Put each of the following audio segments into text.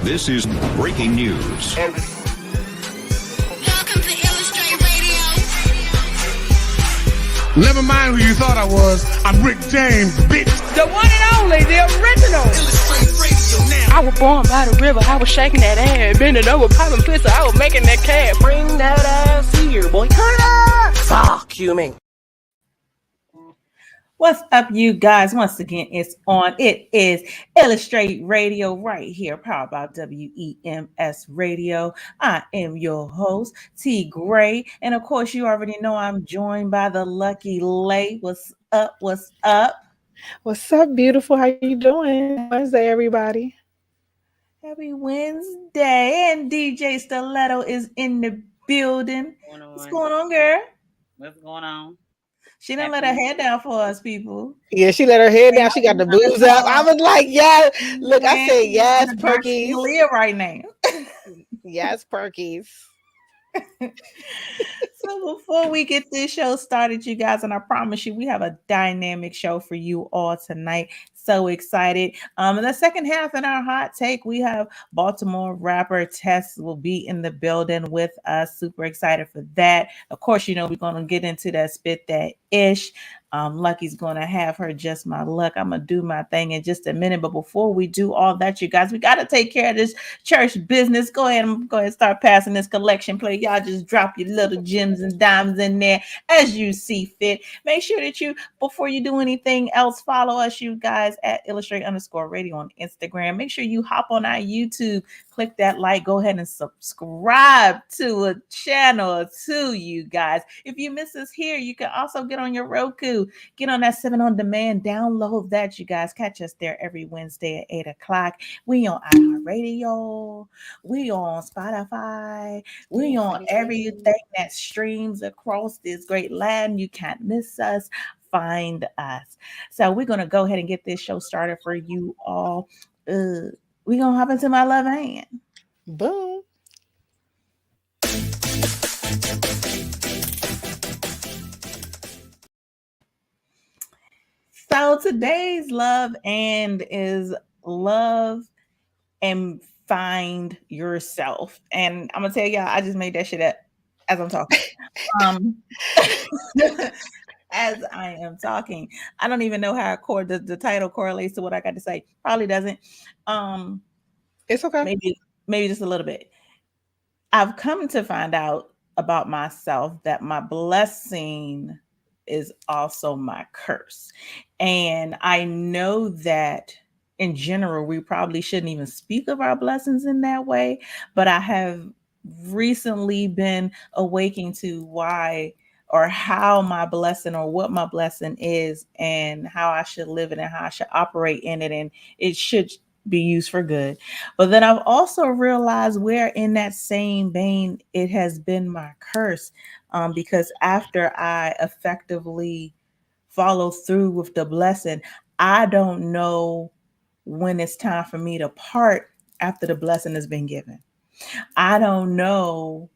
This is breaking news. Welcome to Illustrate Radio. Never mind who you thought I was. I'm Rick James, bitch. The one and only, the original. Illustrate Radio now. I was born by the river. I was shaking that ass, bending over, popping pistol. I was making that cash. Bring that ass here, boy. Turn it up. Fuck you, man. What's up, you guys? Once again, it's on. It is Illustrate Radio right here, powered by WEMS Radio. I am your host, T. Gray. And of course, you already know I'm joined by the Lucky Lay. What's up? What's up? What's up, beautiful? How you doing? Wednesday, everybody. Happy Wednesday. And DJ Stiletto is in the building. What's going on, girl? What's going on? She didn't let her head down for us, people. Yeah, she let her head down. She got the boobs up. I was like, yeah. Look, I said, yes, Perkies. Live right now. Yes, Perkies. So before we get this show started, you guys, and I promise you, we have a dynamic show for you all tonight. So excited. In the second half in our hot take, we have Baltimore rapper Tess will be in the building with us. Super excited for that. Of course, you know, we're going to get into that spit that ish. Lucky's going to have her just my luck. I'm going to do my thing in just a minute. But before we do all that, you guys, we got to take care of this church business. Go ahead and start passing this collection plate. Y'all just drop your little gems and dimes in there as you see fit. Make sure that you, before you do anything else, follow us, you guys, at Illustrate_Radio on Instagram. Make sure you hop on our YouTube. Click that like. Go ahead and subscribe to a channel or two, you guys. If you miss us here, you can also get on your Roku. Get on that 7 on demand. Download that, you guys. Catch us there every Wednesday at 8 o'clock. We on iHeartRadio. We on Spotify. We on everything that streams across this great land. You can't miss us. Find us. So we're going to go ahead and get this show started for you all. We're going to hop into my love hand. Boom. So today's love and is love and find yourself. And I'm going to tell y'all, I just made that shit up as I'm talking. As I am talking, I don't even know how the title correlates to what I got to say. Probably doesn't. It's okay. Maybe just a little bit. I've come to find out about myself that my blessing is also my curse. And I know that in general, we probably shouldn't even speak of our blessings in that way. But I have recently been awakening to why or how my blessing or what my blessing is and how I should live it and how I should operate in it. And it should be used for good. But then I've also realized where in that same vein, it has been my curse. Because after I effectively follow through with the blessing, I don't know when it's time for me to part after the blessing has been given. I don't know.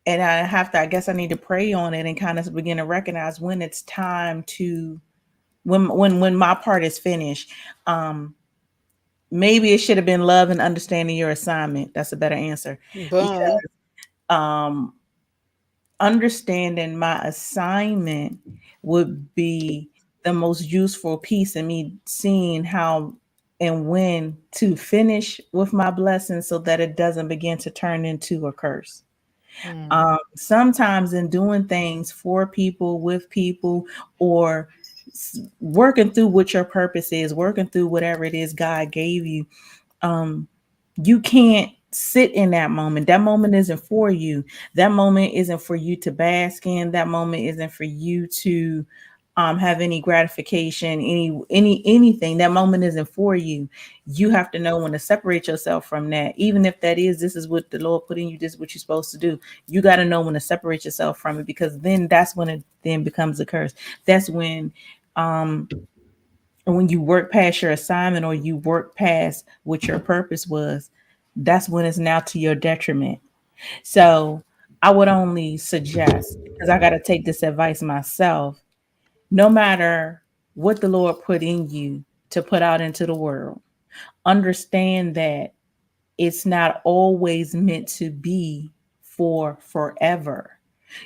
And I guess I need to pray on it and kind of begin to recognize when it's time to, when my part is finished. Maybe it should have been love and understanding your assignment. That's a better answer. Because, understanding my assignment would be the most useful piece in me seeing how and when to finish with my blessing so that it doesn't begin to turn into a curse. Sometimes in doing things for people, with people, or working through what your purpose is, working through whatever it is God gave you, you can't sit in that moment. That moment isn't for you. That moment isn't for you to bask in. That moment isn't for you to have any gratification, anything. That moment isn't for you. You have to know when to separate yourself from that. Even if that is, this is what the Lord put in you, this is what you're supposed to do. You got to know when to separate yourself from it, because then that's when it then becomes a curse. That's when you work past your assignment or you work past what your purpose was, that's when it's now to your detriment. So I would only suggest, because I got to take this advice myself, no matter what the Lord put in you to put out into the world, understand that it's not always meant to be for forever.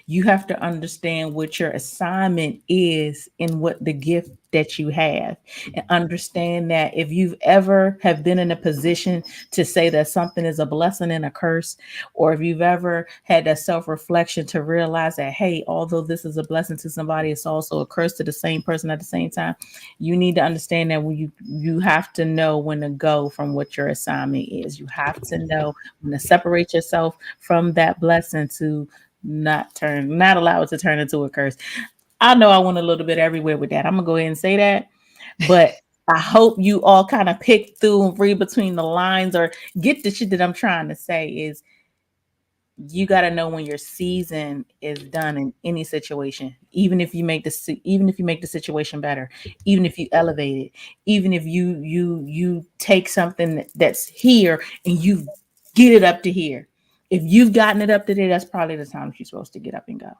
You have to understand what your assignment is and what the gift that you have, and understand that if you've ever have been in a position to say that something is a blessing and a curse, or if you've ever had that self-reflection to realize that, hey, although this is a blessing to somebody, it's also a curse to the same person at the same time, you need to understand that when you have to know when to go from what your assignment is. You have to know when to separate yourself from that blessing to not allow it to turn into a curse. I know I went a little bit everywhere with that. I'm gonna go ahead and say that, but I hope you all kind of pick through and read between the lines or get the shit that I'm trying to say is you got to know when your season is done in any situation, even if you make the situation better, even if you elevate it, even if you take something that's here and you get it up to here. If you've gotten it up to there, that's probably the time that you're supposed to get up and go.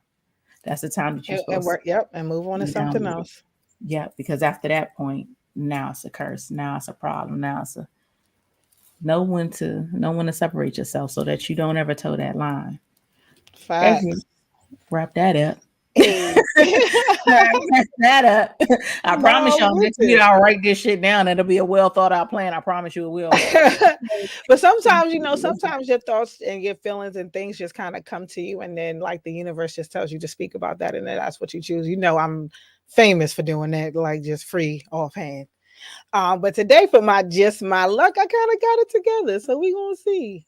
That's the time that you're supposed to work, and move on to something else. Yeah, because after that point, now it's a curse. Now it's a problem. Now it's know when to separate yourself so that you don't ever toe that line. Facts. Wrap that up. Wrap that up. I promise y'all next week I'll write this shit down. It'll be a well thought out plan. I promise you it will. But sometimes, sometimes your thoughts and your feelings and things just kind of come to you, and then like the universe just tells you to speak about that, and then that's what you choose. I'm famous for doing that, like just free offhand. But today for my luck, I kind of got it together. So we're going to see.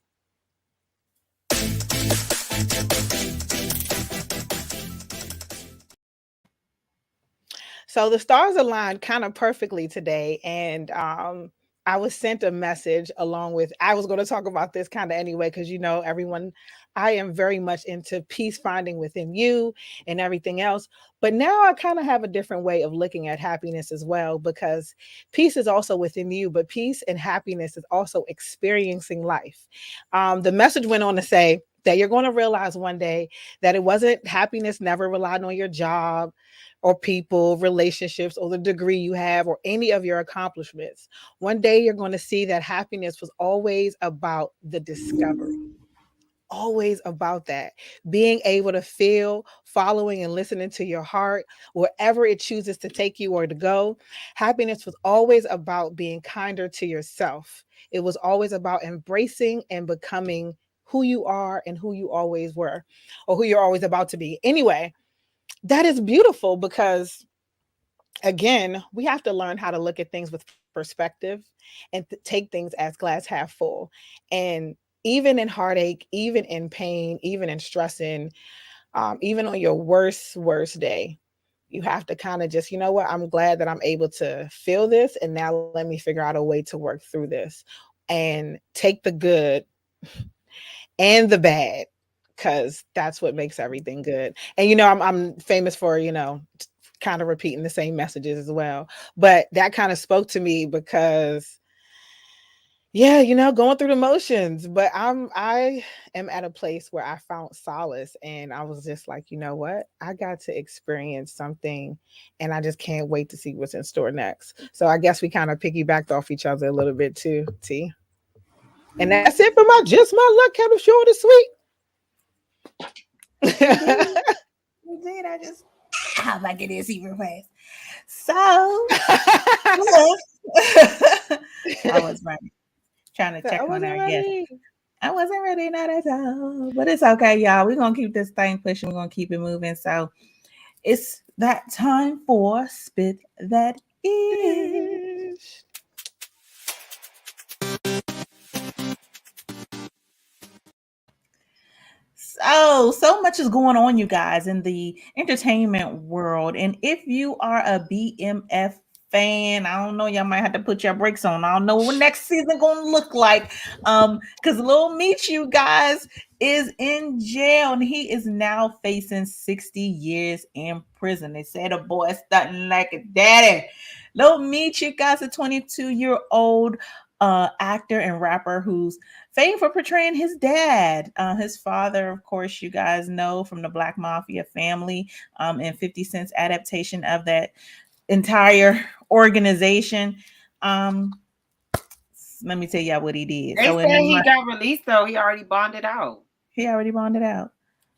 So the stars aligned kind of perfectly today. And I was sent a message along with, I was going to talk about this kind of anyway, because everyone, I am very much into peace finding within you and everything else. But now I kind of have a different way of looking at happiness as well, because peace is also within you, but peace and happiness is also experiencing life. The message went on to say that you're going to realize one day that it wasn't happiness never relied on your job or people, relationships, or the degree you have, or any of your accomplishments. One day you're going to see that happiness was always about the discovery. Always about that. Being able to feel, following and listening to your heart, wherever it chooses to take you or to go. Happiness was always about being kinder to yourself. It was always about embracing and becoming who you are and who you always were, or who you're always about to be. Anyway, that is beautiful because, again, we have to learn how to look at things with perspective and take things as glass half full. And even in heartache, even in pain, even in stressing, even on your worst day, you have to kind of just, I'm glad that I'm able to feel this. And now let me figure out a way to work through this and take the good and the bad, because that's what makes everything good. And, I'm famous for, kind of repeating the same messages as well. But that kind of spoke to me because, going through the motions. But I am at a place where I found solace, and I was just like, you know what? I got to experience something, and I just can't wait to see what's in store next. So I guess we kind of piggybacked off each other a little bit too, T. And that's it for my luck, kind of short and sweet. Indeed, how about get this even fast? So I was right. Trying to check on our guest. I wasn't ready, not at all. But it's okay, y'all. We're gonna keep this thing pushing, we're gonna keep it moving. So it's that time for Spit That Ish. So much is going on, you guys, in the entertainment world. And if you are a BMF fan, I don't know, y'all might have to put your brakes on. I don't know what next season gonna look like. Because Lil Meech, you guys, is in jail, and he is now facing 60 years in prison. They say the boy starting like a daddy. Lil Meech, you guys, a 22-year-old actor and rapper who's famed for portraying his dad. His father, of course, you guys know from the Black Mafia family, and 50 Cent's adaptation of that entire organization. Let me tell y'all what he did. They So said he got released though. He already bonded out. He already bonded out.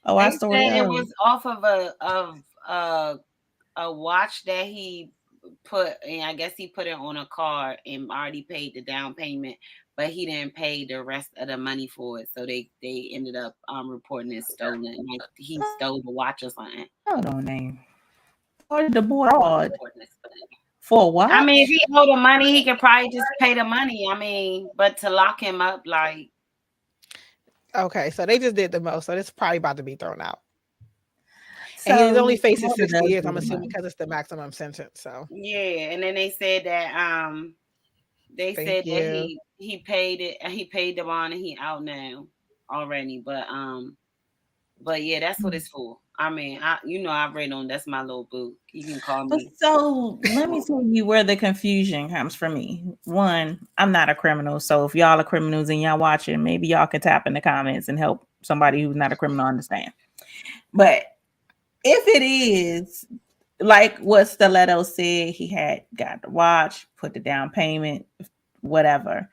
Oh, I They saw said it it. was off of a watch that he put, and I guess he put it on a card and already paid the down payment, but he didn't pay the rest of the money for it. So they ended up reporting it stolen. Like he stole the watch or something. Hold on, name. Or the boy for what? I mean, if he owed the money, he could probably just pay the money. I mean, but to lock him up, like. Okay, so they just did the most. So this is probably about to be thrown out. So and he's only facing what 60 does years, do I'm assuming, money? because it's the maximum sentence. So Yeah, and then they said that they Thank said that you. he paid it, he paid the bond and he out now already. But yeah, that's what it's for. I mean, I've read on that's my little boo. You can call But me. so let me tell you where the confusion comes from me. One, I'm not a criminal. So if y'all are criminals and y'all watching, maybe y'all can tap in the comments and help somebody who's not a criminal understand. But if it is like what Stiletto said, he had got the watch, put the down payment, whatever.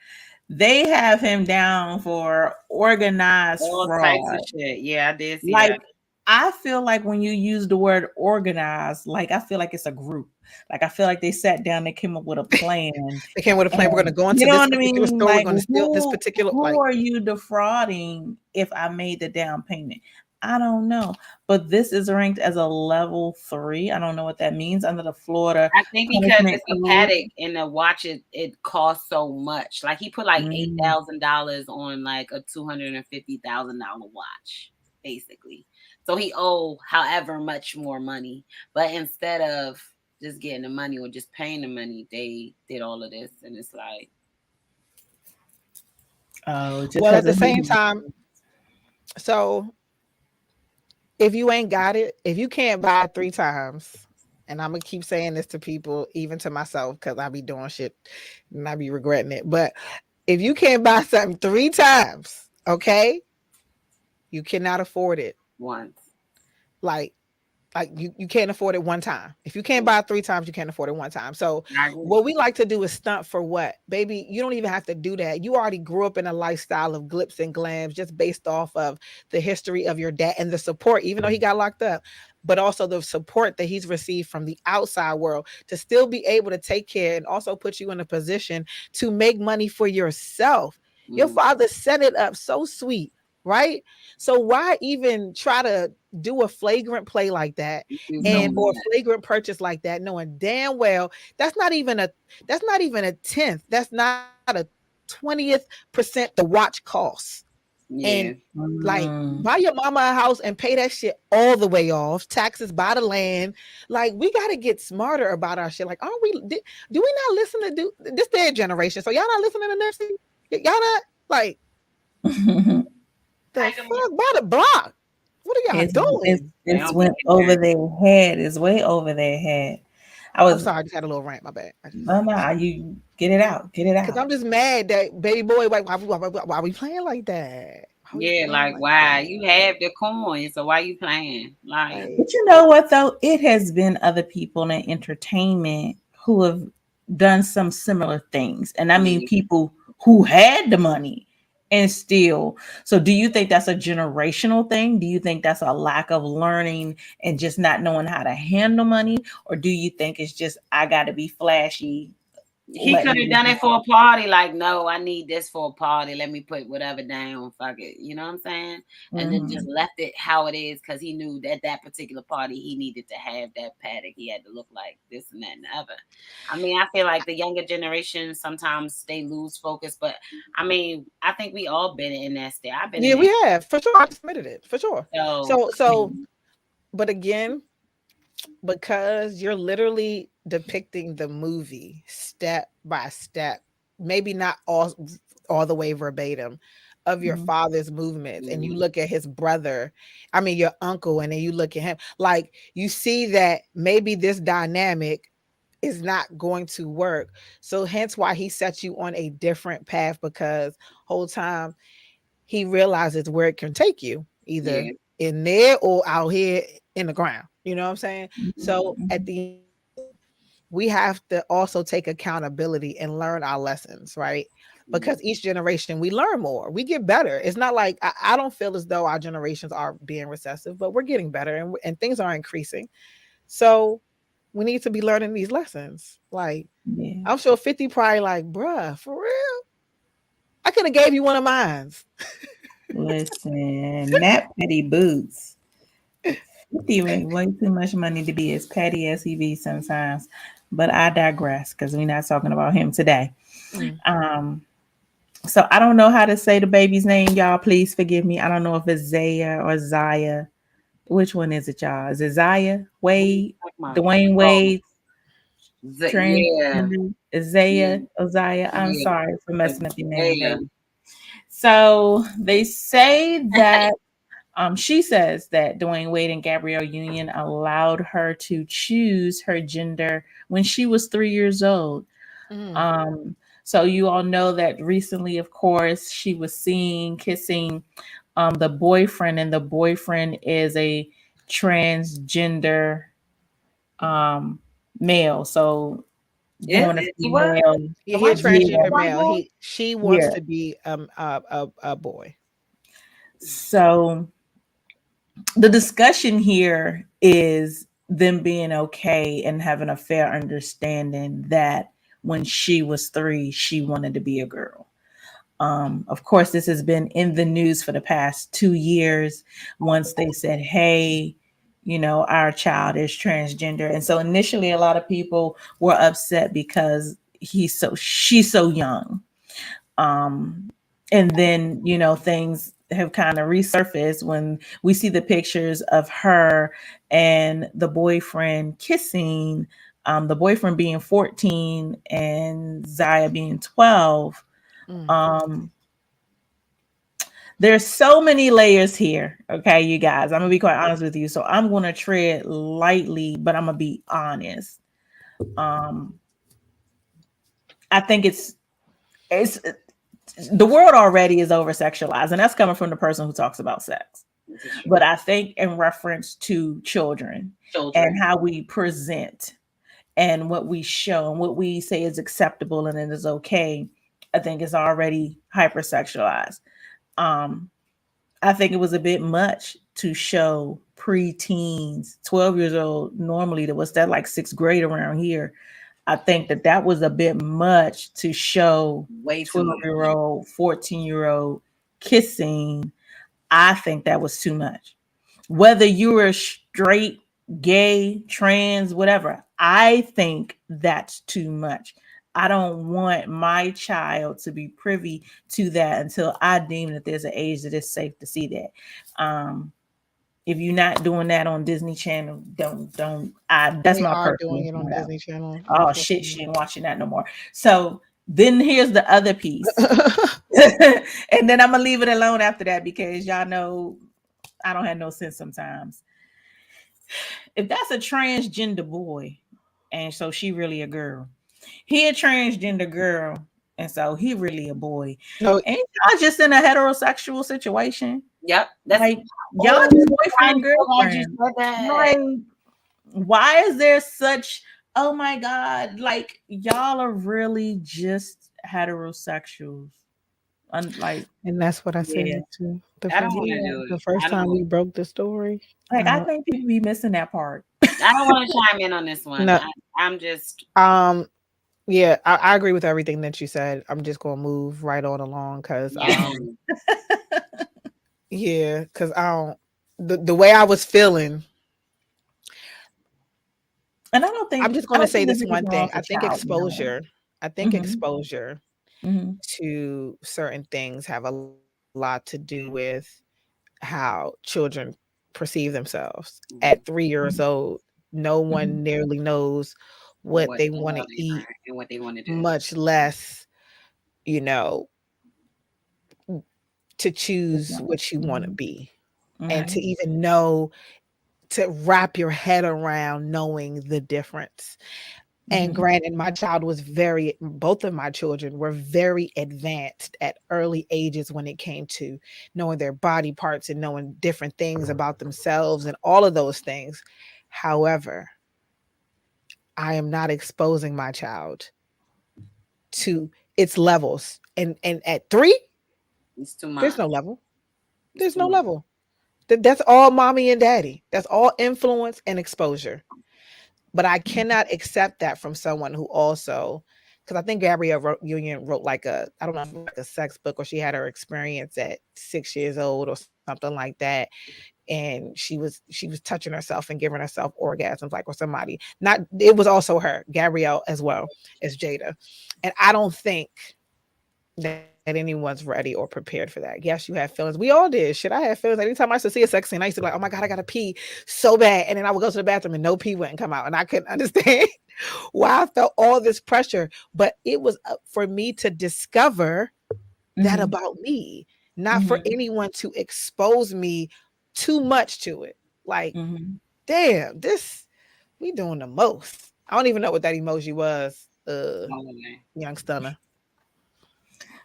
They have him down for organized All types fraud. of shit. Yeah, I did see Like that. I feel like when you use the word organized, like I feel like it's a group. Like I feel like they sat down, they came up with a plan. They came with a plan. We're going to go into You know this what I particular mean? store. Like We're going to steal this who particular. Like, are you defrauding if I made the down payment? I don't know. But this is ranked as a level 3. I don't know what that means under the Florida I think because punishment it's a code. paddock and the watch it costs so much. Like he put like $8,000 on like a $250,000 watch, basically. So he owed however much more money. But instead of just getting the money or just paying the money, they did all of this, and it's like, Oh, just well, at the because same time, so if you ain't got it, if you can't buy it 3 times, and I'm gonna keep saying this to people, even to myself, because I be doing shit and I be regretting it. But if you can't buy something 3 times, okay, you cannot afford it. once. Like you can't afford it 1 time. If you can't buy it 3 times, you can't afford it 1 time. So what we like to do is stunt for what? Baby, you don't even have to do that. You already grew up in a lifestyle of glitz and glams just based off of the history of your dad and the support, even though he got locked up, but also the support that he's received from the outside world to still be able to take care and also put you in a position to make money for yourself. Your father set it up so sweet, right? So why even try to do a flagrant play like that or flagrant purchase like that, knowing damn well that's not even a 10th, that's not a 20th% the watch costs. And like buy your mama a house and pay that shit all the way off, taxes, buy the land. Like we got to get smarter about our shit. Like, aren't we, do we not listen to this their generation? So y'all not listening to Nipsey? Y'all not like the fuck by the block? What are y'all doing? It's went over their head. It's way over their head. I'm sorry, I just had a little rant. My bad. No, you get it out. Get it out. Because I'm just mad that baby boy, like, why we playing like that? Yeah, like why? You have the coin, so why you playing? Like, but you know what though? It has been other people in entertainment who have done some similar things. And I mean people who had the money and still. So do you think that's a generational thing? Do you think that's a lack of learning and just not knowing how to handle money? Or do you think it's just I gotta be flashy? he could have done it for a party. Like, no, I need this for a party. Let me put whatever down. Fuck it. You know what I'm saying? And then just left it how it is because he knew that that particular party he needed to have that paddock. He had to look like this and that and the other. I mean, I feel like the younger generation sometimes they lose focus, but I mean, I think we all been in that state. I've been. Yeah, we have for sure. I admitted it for sure. So, but again, because you're literally depicting the movie step by step, maybe not all the way verbatim of your father's movements, and you look at his brother, I mean your uncle, and then you look at him, like you see that maybe this dynamic is not going to work. So hence why he sets you on a different path, because whole time he realizes where it can take you, either in there or out here in the ground. You know what I'm saying? So at the end, we have to also take accountability and learn our lessons, right? because each generation we learn more, we get better. It's not like I don't feel as though our generations are being recessive, but we're getting better and things are increasing. So we need to be learning these lessons. Like, I'm sure 50 probably like, bruh, for real? I could have gave you one of mine. Listen, that petty boots. 50 make way too much money to be as petty as he be sometimes. But I digress because we're not talking about him today. So I don't know how to say the baby's name, y'all. Please forgive me. I don't know if it's Zaya or Zaya. Which one is it, y'all? Is it Zaya Wade? Dwayne Wade? Is Zaya or Zaya? I'm sorry for messing up your name, baby. So they say that she says that Dwayne Wade and Gabrielle Union allowed her to choose her gender when she was 3 years old. So you all know that recently, of course, she was seen kissing the boyfriend, and the boyfriend is a transgender male. So born a female. He's transgender male. She wants to be a boy. So the discussion here is them being okay and having a fair understanding that when she was 3, she wanted to be a girl. Of course, this has been in the news for the past 2 years. Once they said, hey, you know, our child is transgender. And so initially a lot of people were upset because she's so young. And then, you know, things have kind of resurfaced when we see the pictures of her and the boyfriend kissing, the boyfriend being 14 and Zaya being 12. There's so many layers here. Okay, you guys, I'm gonna be quite honest with you. So I'm going to tread lightly, but I'm gonna be honest. I think it's the world already is over sexualized, and that's coming from the person who talks about sex. But I think in reference to children and how we present and what we show and what we say is acceptable and it is okay, I think it's already hypersexualized. I think it was a bit much to show preteens, 12 years old, normally that was that like 6th grade around here. I think that was a bit much to show 12-year-old, 14-year-old kissing. I think that was too much. Whether you were straight, gay, trans, whatever, I think that's too much. I don't want my child to be privy to that until I deem that there's an age that is safe to see that. If you're not doing that on Disney Channel, don't. That's my personal. Doing it on Disney Channel. Oh shit, she ain't watching that no more. So then here's the other piece, and then I'm gonna leave it alone after that because y'all know I don't have no sense sometimes. If that's a transgender boy, and so she really a girl. He a transgender girl, and so he really a boy. No, ain't y'all just in a heterosexual situation? Yep, that's like y'all just boyfriend girlfriend. Like, why is there such? Oh my god! Like y'all are really just heterosexuals. And that's what I said too. The first time we broke the story. Like I think people be missing that part. I don't want to chime in on this one. No. I'm just yeah, I agree with everything that you said. I'm just gonna move right on along because yeah, because I don't the way I was feeling. And I don't think I'm just gonna say this one thing. I think exposure. I think exposure to certain things have a lot to do with how children perceive themselves. At 3 years old, no one nearly knows what they want to eat and what they want to do, much less, you know, to choose what you want to be and to even know, to wrap your head around knowing the difference. And granted, both of my children were very advanced at early ages when it came to knowing their body parts and knowing different things about themselves and all of those things. However, I am not exposing my child to it's levels. And at 3, It's too much. there's no level. There's no level. That's all mommy and daddy. That's all influence and exposure. But I cannot accept that from someone who also, because I think Gabrielle Union wrote like I don't know, like a sex book, or she had her experience at 6 years old or something like that. And she was touching herself and giving herself orgasms, like with somebody. Not, it was also her, Gabrielle, as well as Jada. And I don't think that anyone's ready or prepared for that. Yes, you have feelings. We all did. Shit, I had feelings. Anytime I used to see a sex scene, I used to be like, oh my God, I gotta pee so bad. And then I would go to the bathroom and no pee wouldn't come out. And I couldn't understand why I felt all this pressure. But it was for me to discover that about me, not for anyone to expose me too much to it. Like, damn, we doing the most. I don't even know what that emoji was. Young stunner.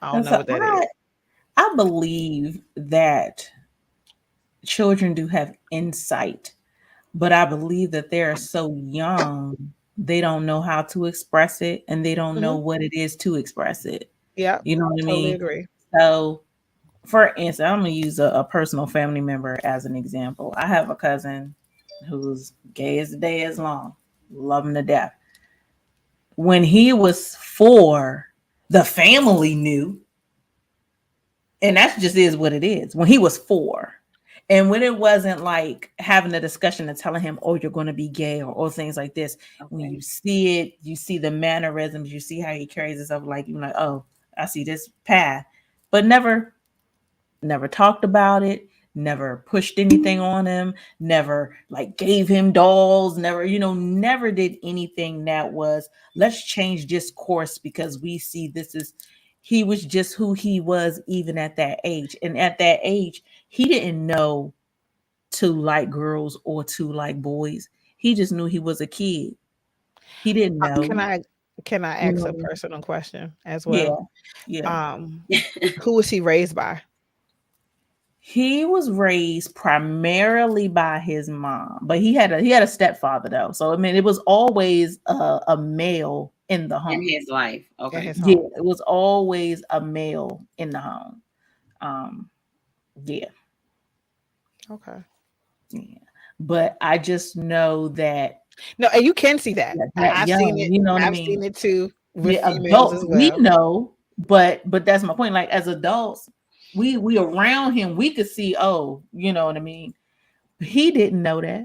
I don't know what that is. I believe that children do have insight, but I believe that they're so young, they don't know how to express it, and they don't know what it is to express it. Yeah. You know what I mean? Agree. So, for instance, I'm going to use a personal family member as an example. I have a cousin who's gay as the day is long, love him to death. When he was 4, the family knew. And that just is what it is. When he was 4. And when it wasn't like having a discussion and telling him, oh, you're going to be gay or things like this. Okay. When you see it, you see the mannerisms, you see how he carries himself, like, you're like, oh, I see this path. But never talked about it, never pushed anything on him, never like gave him dolls, never did anything that was, let's change this course because we see he was just who he was even at that age. And at that age, he didn't know to like girls or to like boys. He just knew he was a kid. He didn't know. Can I ask a personal question as well? Yeah. Who was he raised by? He was raised primarily by his mom, but he had a stepfather though. So I mean, it was always a male in the home. In his life. Okay. Yeah, it was always a male in the home. Yeah. Okay. Yeah. But I just know that. No, and you can see that. I've seen it. You know what I mean? I've seen it too. With adults, as well. We know, but that's my point. Like as adults, we around him, we could see, oh, you know what I mean? He didn't know that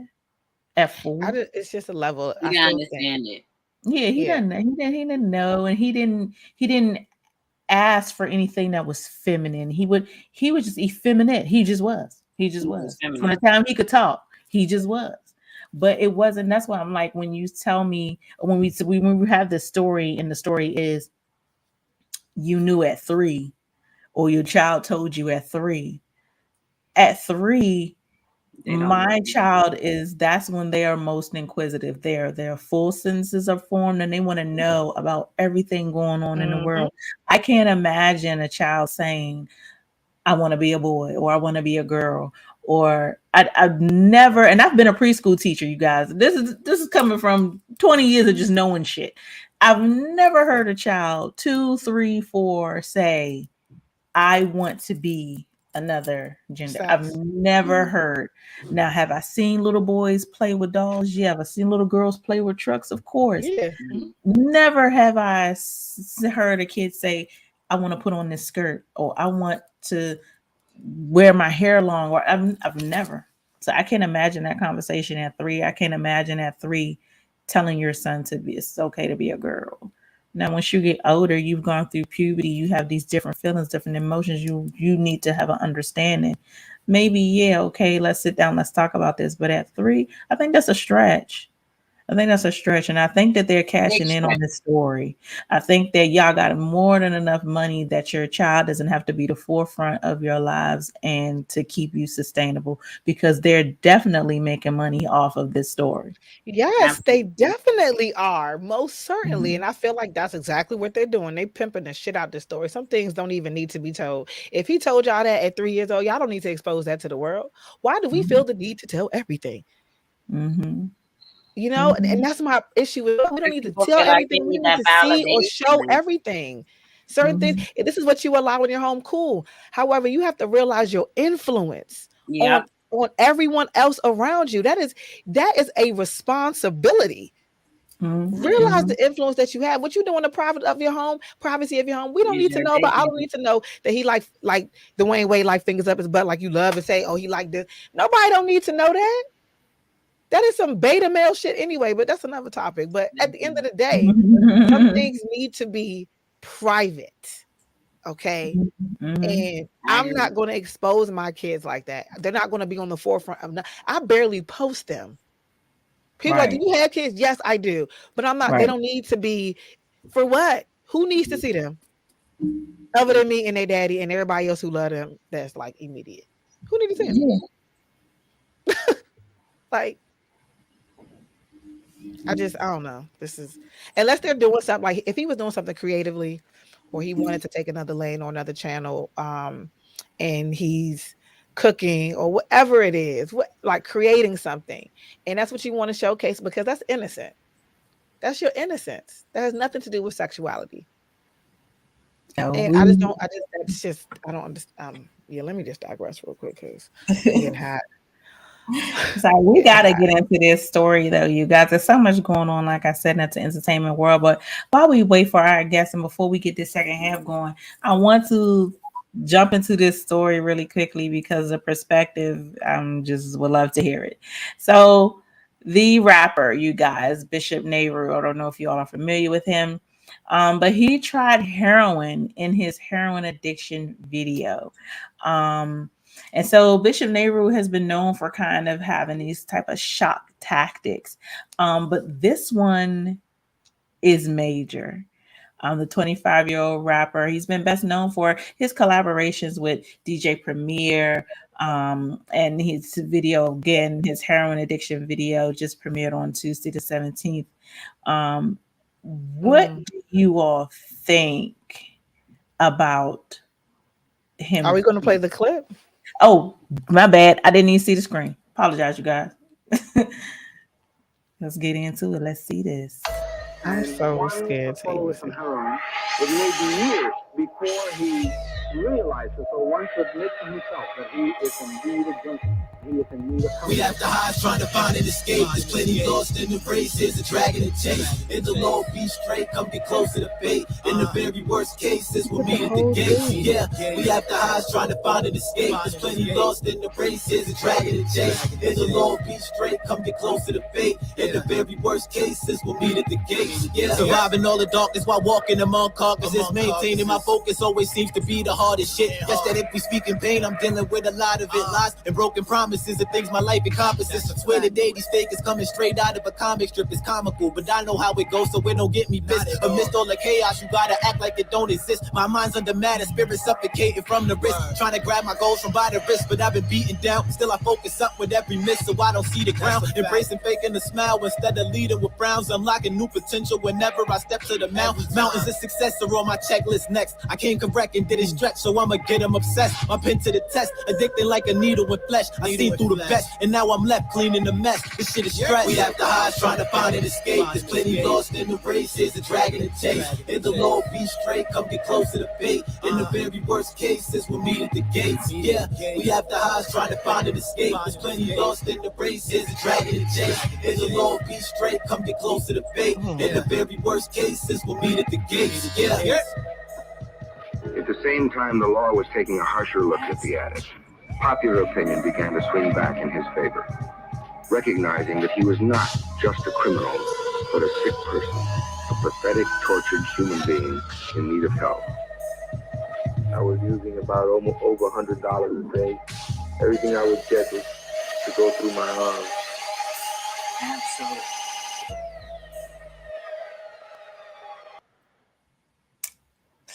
at 4. It's just a level. You gotta understand it. Yeah, he didn't know, and he didn't ask for anything that was feminine. He was just effeminate. He just was. From the time he could talk, he just was. But it wasn't. That's why I'm like, when you tell me, when we have this story, and the story is you knew at 3, or your child told you at 3. At 3, my child that's when they are most inquisitive. Their full senses are formed, and they want to know about everything going on in the world. I can't imagine a child saying, I want to be a boy, or I want to be a girl, or I've never, and I've been a preschool teacher, you guys. This is coming from 20 years of just knowing shit. I've never heard a child 2, 3, 4 say, I want to be another gender. I've never heard. Now, have I seen little boys play with dolls? Yeah. Have I seen little girls play with trucks? Of course. Yeah. Never have I heard a kid say, I want to put on this skirt, or I want to wear my hair long, or I've never. So I can't imagine that conversation at 3. I can't imagine at 3 telling your son it's okay to be a girl. Now, once you get older, you've gone through puberty, you have these different feelings, different emotions. You need to have an understanding. Maybe, yeah, okay, let's sit down, let's talk about this. But at 3, I think that's a stretch. And I think that they're cashing in on this story. I think that y'all got more than enough money that your child doesn't have to be the forefront of your lives and to keep you sustainable, because they're definitely making money off of this story. Yes, they definitely are. Most certainly. And I feel like that's exactly what they're doing. They pimping the shit out this story. Some things don't even need to be told. If he told y'all that at 3 years old, y'all don't need to expose that to the world. Why do we feel the need to tell everything? You know, and that's my issue. We don't need to tell everything. We need to see or show everything. Certain things, this is what you allow in your home, cool. However, you have to realize your influence on everyone else around you. That is a responsibility. Realize the influence that you have. What you do in the privacy of your home. We don't need to know, but I don't need to know that he like Dwayne Wade like fingers up his butt like you love and say, oh, he like this. Nobody don't need to know that. That is some beta male shit anyway, but that's another topic. But at the end of the day, some things need to be private. Okay. And I'm not going to expose my kids like that. They're not going to be on the forefront of I barely post them. People like, do you have kids? Yes, I do. But I'm not, they don't need to be for what? Who needs to see them? Other than me and their daddy and everybody else who love them, that's like immediate. Who needs to see them? Like, I don't know. This is, unless they're doing something, like if he was doing something creatively or he wanted to take another lane or another channel, and he's cooking or whatever it is, like creating something, and that's what you want to showcase because that's innocent. That's your innocence. That has nothing to do with sexuality. And I don't understand. Yeah, let me just digress real quick because it's getting hot. So we gotta get into this story though, you guys. There's so much going on, like I said, in the entertainment world. But while we wait for our guests and before we get this second half going, I want to jump into this story really quickly because the perspective, just would love to hear it. So the rapper, you guys, Bishop Nehru, I don't know if you all are familiar with him, but he tried heroin in his heroin addiction video. And so Bishop Nehru has been known for kind of having these type of shock tactics. But this one is major. The 25-year-old rapper, he's been best known for his collaborations with DJ Premier, and his video, again, his heroin addiction video just premiered on Tuesday the 17th. What do you all think about him? Are we going to play the clip? Oh, my bad. I didn't even see the screen. Apologize, you guys. Let's get into it. Let's see this. I'm so scared. It may be years before he realizes or one to admit to himself that he is indeed a junkie. He is in need of help. We have the highs trying to find an escape. There's plenty lost in the race. There's a dragon and chase. In the low, be straight. Come get close to the fate. In the very worst cases, we'll meet at the gates. Yeah, we have the highs trying to find an escape. There's plenty lost in the race. There's a dragon and chase. In the low, be straight. Come get close to the fate. In the very worst cases, we'll meet at the gates. Yeah, surviving all the darkness while walking among carcasses. Maintaining my focus always seems to be the hardest shit. Guess that if we speak in pain, I'm dealing with a lot of it. Lies and broken promises of things my life encompasses. I swear today these fake is coming straight out of a comic strip. It's comical, but I know how it goes, so it don't get me pissed. Amidst all the chaos, you gotta act like it don't exist. My mind's under matter, spirit suffocating from the wrist. Trying to grab my goals from by the wrist, but I've been beaten down. Still I focus up with every miss, so I don't see the ground. Embracing faking a smile instead of leading with frowns. Unlocking new potential whenever I step to the mount. Mountains of success are on my checklist next. I came correct and didn't stretch, so I'ma get them obsessed. My pen to the test, addicted like a needle with flesh. I see through the best, and now I'm left cleaning the mess. This shit is stress. We have the highs trying to find an escape. There's plenty lost in the race. There's a dragon and chase. In the low, be straight. Come get close to the fate. In the very worst cases, we'll meet at the gates. Yeah, we have the highs trying to find an escape. There's plenty lost in the race. There's a dragon and chase. In the low, be straight. Come get close to the fate. In the very worst cases, we'll meet at the gates. Yeah. At the same time, the law was taking a harsher look at the addict. Popular opinion began to swing back in his favor, recognizing that he was not just a criminal, but a sick person, a pathetic, tortured human being in need of help. I was using about over $100 a day. Everything I would get was to go through my arms. Absolutely.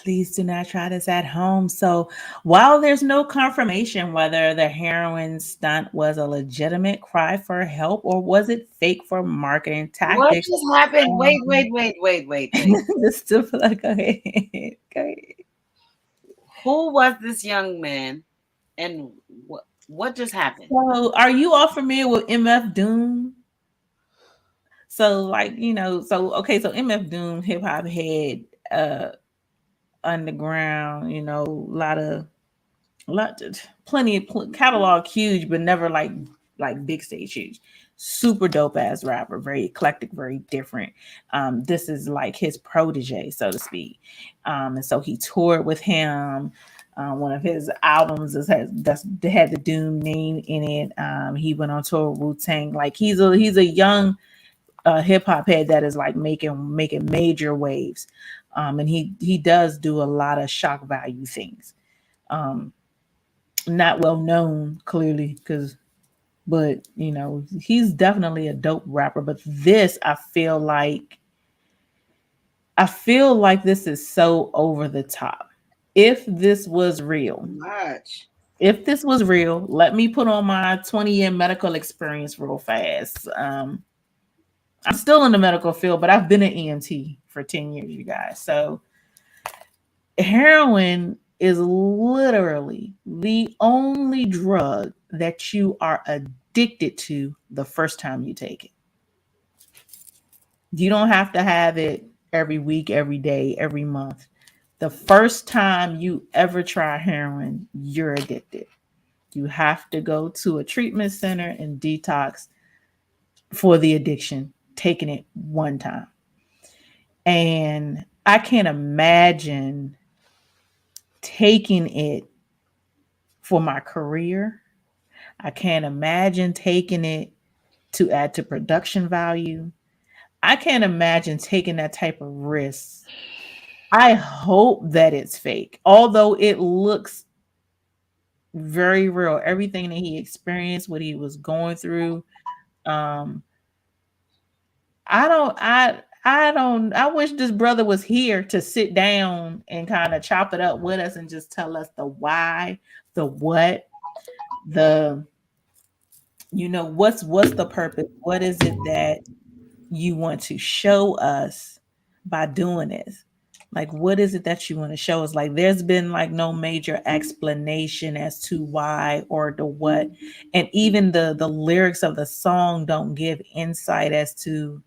Please do not try this at home. So while there's no confirmation whether the heroin stunt was a legitimate cry for help or was it fake for marketing tactics. What just happened? Wait. Go ahead. Who was this young man and what just happened? So are you all familiar with MF Doom? So MF Doom hip hop had underground, plenty of catalog huge, but never like big stage huge. Super dope ass rapper, very eclectic, very different. This is like his protege, so to speak. And so he toured with him. One of his albums had the Doom name in it. He went on tour with Wu-Tang. Like he's a young hip hop head that is like making major waves. And he does do a lot of shock value things. Not well known clearly but he's definitely a dope rapper. But this, I feel like this is so over the top. If this was real, let me put on my 20-year medical experience real fast. I'm still in the medical field, but I've been an EMT for 10 years, you guys. So heroin is literally the only drug that you are addicted to the first time you take it. You don't have to have it every week, every day, every month. The first time you ever try heroin, you're addicted. You have to go to a treatment center and detox for the addiction, taking it one time. And I can't imagine taking it for my career. I can't imagine taking it to add to production value. I can't imagine taking that type of risk. I hope that it's fake, although it looks very real. Everything that he experienced, what he was going through. I wish this brother was here to sit down and kind of chop it up with us and just tell us the why, the what, what's the purpose? What is it that you want to show us by doing this? Like, what is it that you want to show us? Like, there's been like no major explanation as to why or the what. And even the lyrics of the song don't give insight as to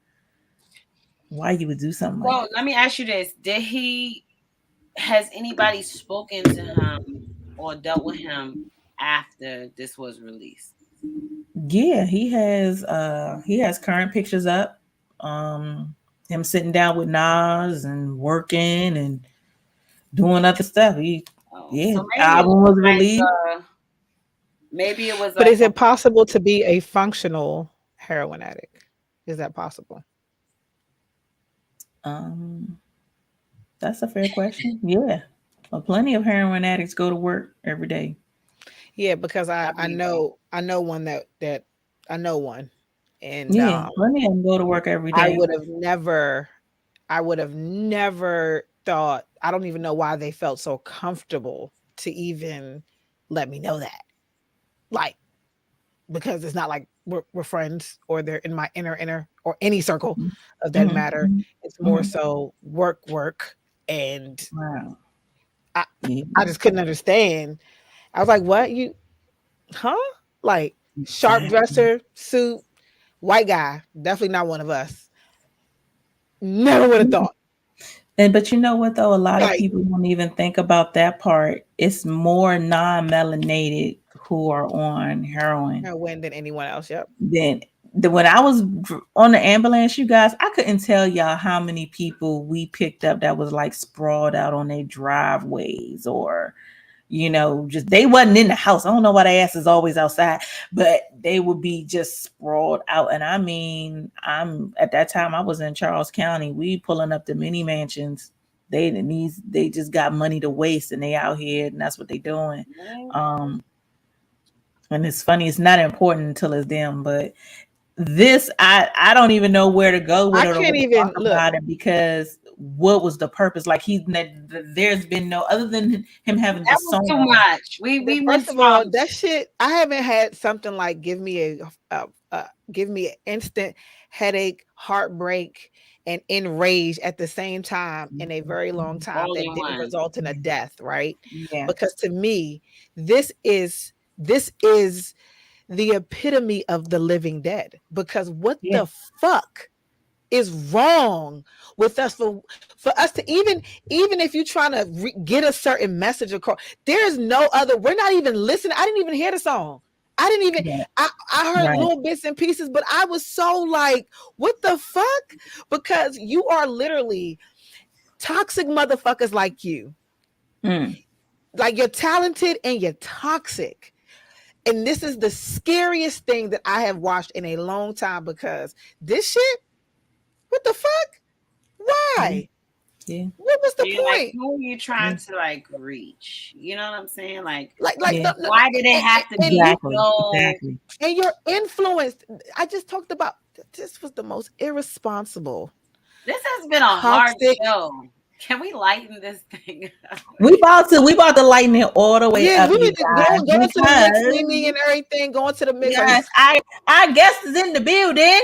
why you would do something like that. Let me ask you this. Has anybody spoken to him or dealt with him after this was released? Yeah, he has current pictures up. Him sitting down with Nas and working and doing other stuff. Album was released. Maybe it was. But is it possible to be a functional heroin addict? Is that possible? That's a fair question. Yeah. Well, plenty of heroin addicts go to work every day. Yeah, because I know one that I know one. And plenty of them go to work every day. I would have never thought, I don't even know why they felt so comfortable to even let me know that. Like, because it's not like we're friends or they're in my inner or any circle of that matter. It's more so work. And I just couldn't understand. I was like, what? Like, sharp dresser, suit, white guy, definitely not one of us. Never would have thought. But you know what though? A lot of people don't even think about that part. It's more non-melanated who are on heroin than anyone else. Yep. When I was on the ambulance, you guys, I couldn't tell y'all how many people we picked up that was like sprawled out on their driveways or, just they wasn't in the house. I don't know why their ass is always outside, but they would be just sprawled out. And I mean, at that time I was in Charles County. We pulling up the mini mansions. They just got money to waste and they out here and that's what they doing. And it's funny, it's not important until it's them, but this, I don't even know where to go with it. I can't even look about it because what was the purpose? Like there's been no other than him having the song. Too much. We first of all, that shit. I haven't had something like give me an instant headache, heartbreak, and enrage at the same time in a very long time that didn't result in a death, right? Yeah. Because to me, this is the epitome of the living dead. Because what the fuck is wrong with us for us to even if you're trying to get a certain message across, there's no other. We're not even listening. I didn't even hear the song. I didn't even. I heard little bits and pieces, but I was so like, what the fuck? Because you are literally toxic motherfuckers like you. Like, you're talented and you're toxic. And this is the scariest thing that I have watched in a long time, because this shit, what the fuck? Why? Yeah. What was the point? Like, who are you trying to like reach? You know what I'm saying? Like yeah. Why did it have to be so? Exactly. And you're influenced. I just talked about this was the most irresponsible. This has been a hard show. Can we lighten this thing up? We about to lighten it all the way up. We need to go to the mix, Mimi, and everything. Going to the mix. Yes, our guest is in the building.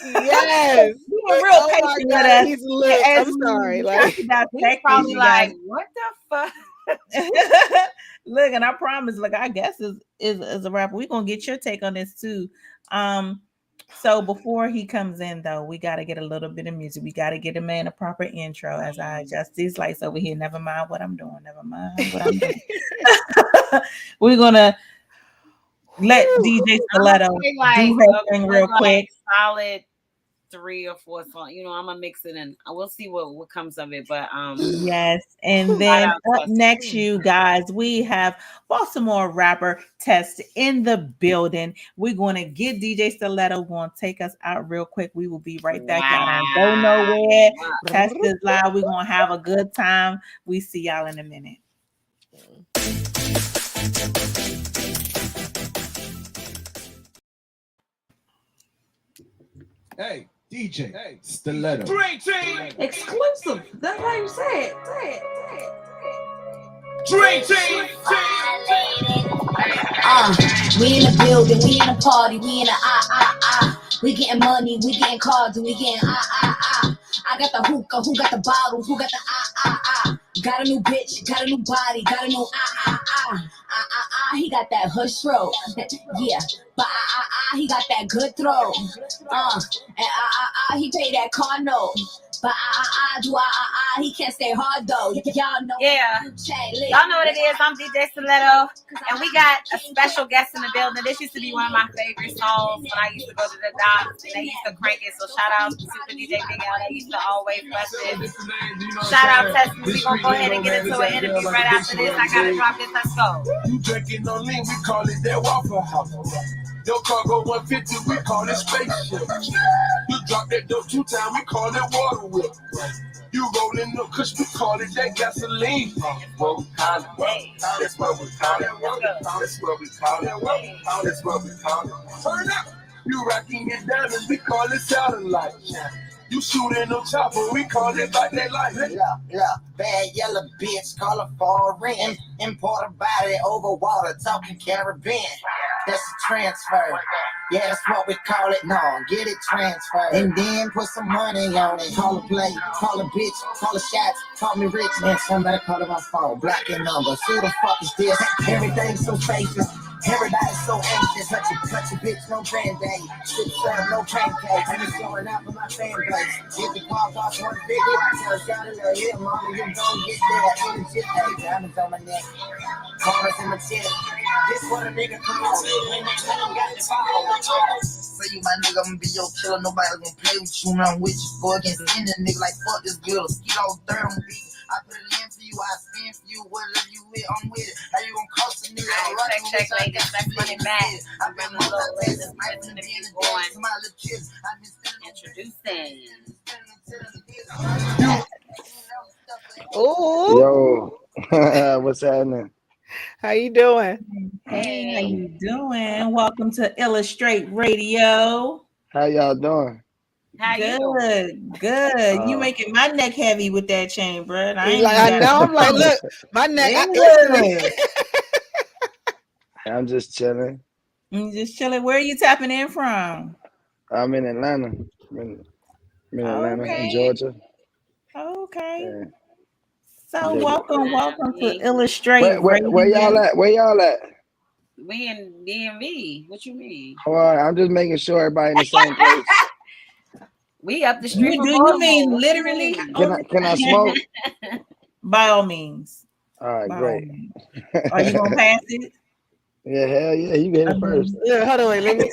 Yes, you were real patient with us. He's lit. I'm sorry. Like, he's probably like, what the fuck? Look, and I promise, like, our guest is a rapper. We're gonna get your take on this too. So before he comes in, though, we got to get a little bit of music. We got to get a man a proper intro as I adjust these lights over here. Never mind what I'm doing. We're going to let DJ Stiletto do her thing real quick. Solid 3 or 4 songs. You know, I'm going to mix it in. We'll see what comes of it. But yes. And then up next, you guys, we have Baltimore rapper Test in the building. We're going to get DJ Stiletto, going to take us out real quick. We will be right back. Y'all don't go nowhere. Test is live. We're going to have a good time. We see y'all in a minute. Hey, DJ, Stiletto. Exclusive. That's how you say it. Dream Team. We in the building, we in a party, we in a we getting money, we getting cards, and we getting I got the hookah, who got the bottles, who got the Got a new bitch, got a new body, got a new he got that hush throat, yeah, but he got that good throat, and he paid that car note. But he can't stay hard though. Y'all know. Yeah. Y'all know what it is. I'm DJ Stiletto, and we got a special guest in the building. This used to be one of my favorite songs when I used to go to the docks and they used to crank it. So shout out to Super DJ Big Al. They used to always bless it. Shout out Tessie. We gonna go ahead and get into an interview right after this. I gotta drop this. Let's go. You drinking on lean, we call it that Waffle House. Your cargo 150, we call it spaceship. You drop that dope 2 times, we call it water whip. You rolling up kush, we call it that gasoline. That's what we call it. That's what we call it. That's what we call it. That's what we call it. Turn up. You rocking it down and we call it satellite. You shooting no chopper, we call it like that light. Yeah, bad yellow bitch, call her foreign. Import a body over water, talking Caribbean. That's a transfer. Yeah, that's what we call it. No, get it transferred. And then put some money on it. Call a play, call a bitch, call a shots, call me rich. And somebody call it my phone, blocking numbers. Who the fuck is this? Everything's so faceless. Everybody's so anxious. Touch a bitch, no band-aid. Shit serve, no pancakes. I'm just showing out for my fan base. If the car costs 150, tell a shot in the head, mama, you gon' get there. Ain't shit, hey, diamonds on my neck. Corners in my chest. This what a nigga come on. When the time got the ball. Say you my nigga, I'ma be your killer. Nobody gonna play with you. I'm with you. Go against any nigga like fuck this girl. Skeet all third on beat. I put it in for you, I spin for you. Whatever you with, I'm with it. How you gonna cost a nigga? I'm right. Check, ladies. That's money back. I've been a little late. Let's listen to music going. Introducing. Oh. Yo, what's happening? How you doing? Hey, how you doing? Welcome to Illustrate Radio. How y'all doing? Good. You making my neck heavy with that chain, bro. I know. I'm like, look, my neck. I'm just chilling. Where are you tapping in from? I'm in Atlanta. I'm in Atlanta, in Georgia. Okay. Yeah. So welcome to Illustrate. Where y'all at? Where y'all at? We in DMV. What you mean? Well, I'm just making sure everybody in the same place. We up the street from Do Baltimore. you mean literally? Can I smoke? By all means. All right, great. Are you gonna pass it? Yeah, hell yeah, you get it first. Yeah, hold on, wait. Let me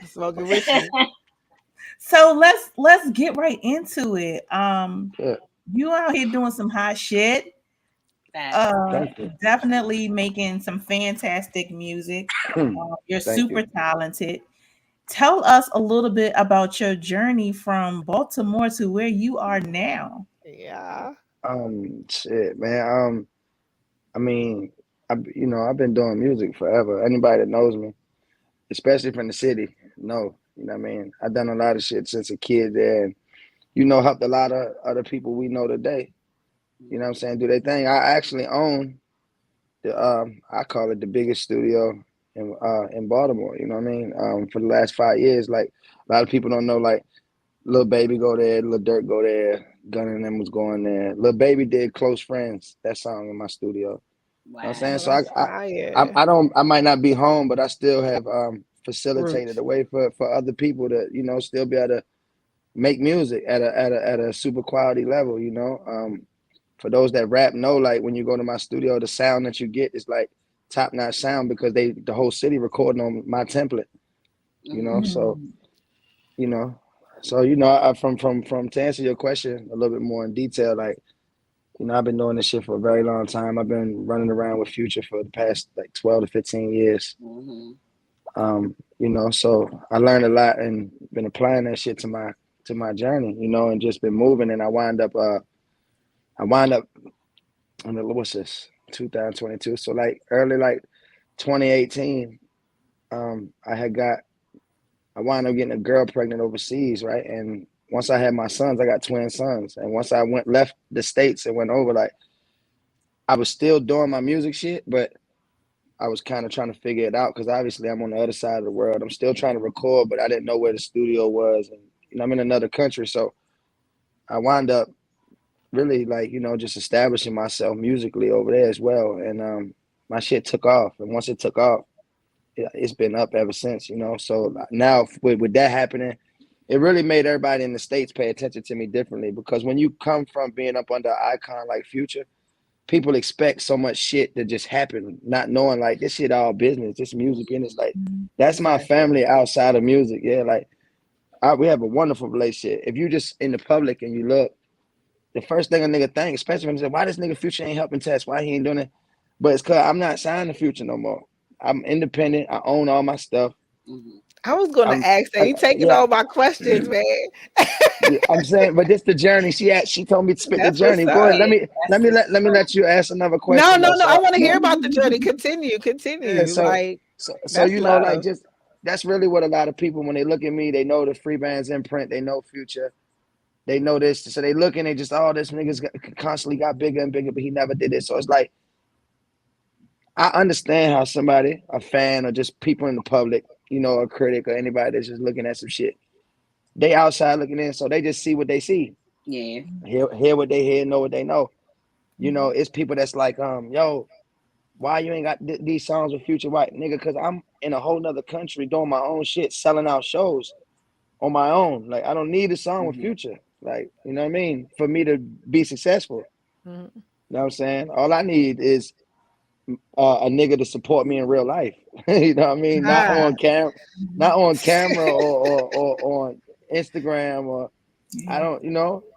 smoking with you. So let's get right into it. You out here doing some hot shit. Definitely making some fantastic music. You're super talented. Tell us a little bit about your journey from Baltimore to where you are now. Yeah. Shit, man. I mean, I've been doing music forever. Anybody that knows me, especially from the city, you know what I mean? I've done a lot of shit since a kid there, and helped a lot of other people we know today. You know what I'm saying? Do their thing. I actually own the I call it the biggest studio in Baltimore. You know what I mean? For the last 5 years, like a lot of people don't know, like Lil Baby go there, Lil Durk go there, Gunna and them was going there. Lil Baby did Close Friends, that song in my studio. Wow. You know what I'm saying? So I might not be home, but I still have facilitated a way for other people to, still be able to make music at a super quality level, For those that rap know, like when you go to my studio, the sound that you get is like top-notch sound because the whole city recording on my template. So from to answer your question a little bit more in detail, like, I've been doing this shit for a very long time. I've been running around with Future for the past like 12 to 15 years. So I learned a lot and been applying that shit to my journey, and just been moving. And I wind up what's this, 2022. So like early like 2018, I wound up getting a girl pregnant overseas, right? And once I had my sons, I got twin sons. And once I left the States and went over, like I was still doing my music shit, but I was kind of trying to figure it out because obviously I'm on the other side of the world. I'm still trying to record, but I didn't know where the studio was. And I'm in another country. So I wound up really like, just establishing myself musically over there as well. And my shit took off. And once it took off, it's been up ever since, So now with that happening, it really made everybody in the States pay attention to me differently because when you come from being up under an icon like Future, people expect so much shit to just happen, not knowing like this shit all business, this music, and it's like, that's my family outside of music. Yeah, like we have a wonderful relationship. If you just in the public and you look, the first thing a nigga think, especially when they say, why this nigga Future ain't helping Test? Why he ain't doing it? But it's because I'm not signed to Future no more. I'm independent. I own all my stuff. I was going to ask that. You taking all my questions, man. I'm saying, but this the journey. She told me to spit the journey. Go ahead. Let me let you ask another question. No. I want to hear about the journey. Continue. Yeah, like just that's really what a lot of people, when they look at me, they know the Free Bands imprint. They know Future. They know this. So they look and they just, this nigga's constantly got bigger and bigger, but he never did it. So it's like, I understand how somebody, a fan or just people in the public, a critic or anybody that's just looking at some shit, they outside looking in, so they just see what they see. Yeah. Hear what they hear, know what they know. It's people that's like, yo, why you ain't got these songs with Future? White nigga, because I'm in a whole nother country doing my own shit, selling out shows on my own. Like, I don't need a song with Future. Like, you know what I mean? For me to be successful. You know what I'm saying? All I need is a nigga to support me in real life. You know what I mean? Not on camera or on Instagram or I don't,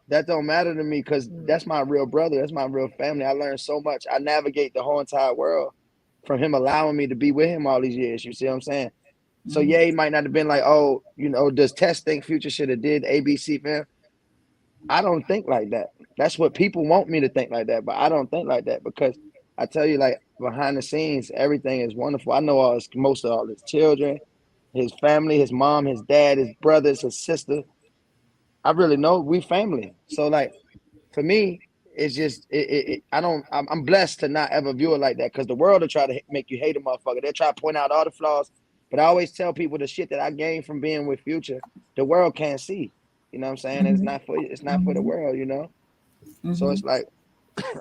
that don't matter to me because that's my real brother. That's my real family. I learned so much. I navigate the whole entire world from him allowing me to be with him all these years. You see what I'm saying? So yeah, he might not have been like, oh, does Test think Future should have did ABC, fam? I don't think like that. That's what people want me to think like that, but I don't think like that because I tell you, like, behind the scenes, everything is wonderful. I know most of all his children, his family, his mom, his dad, his brothers, his sister. I really know we family. So like, for me, it's just I'm blessed to not ever view it like that because the world will try to make you hate a motherfucker. They'll try to point out all the flaws, but I always tell people the shit that I gained from being with Future, the world can't see. You know what I'm saying? And it's not for the world, So it's like,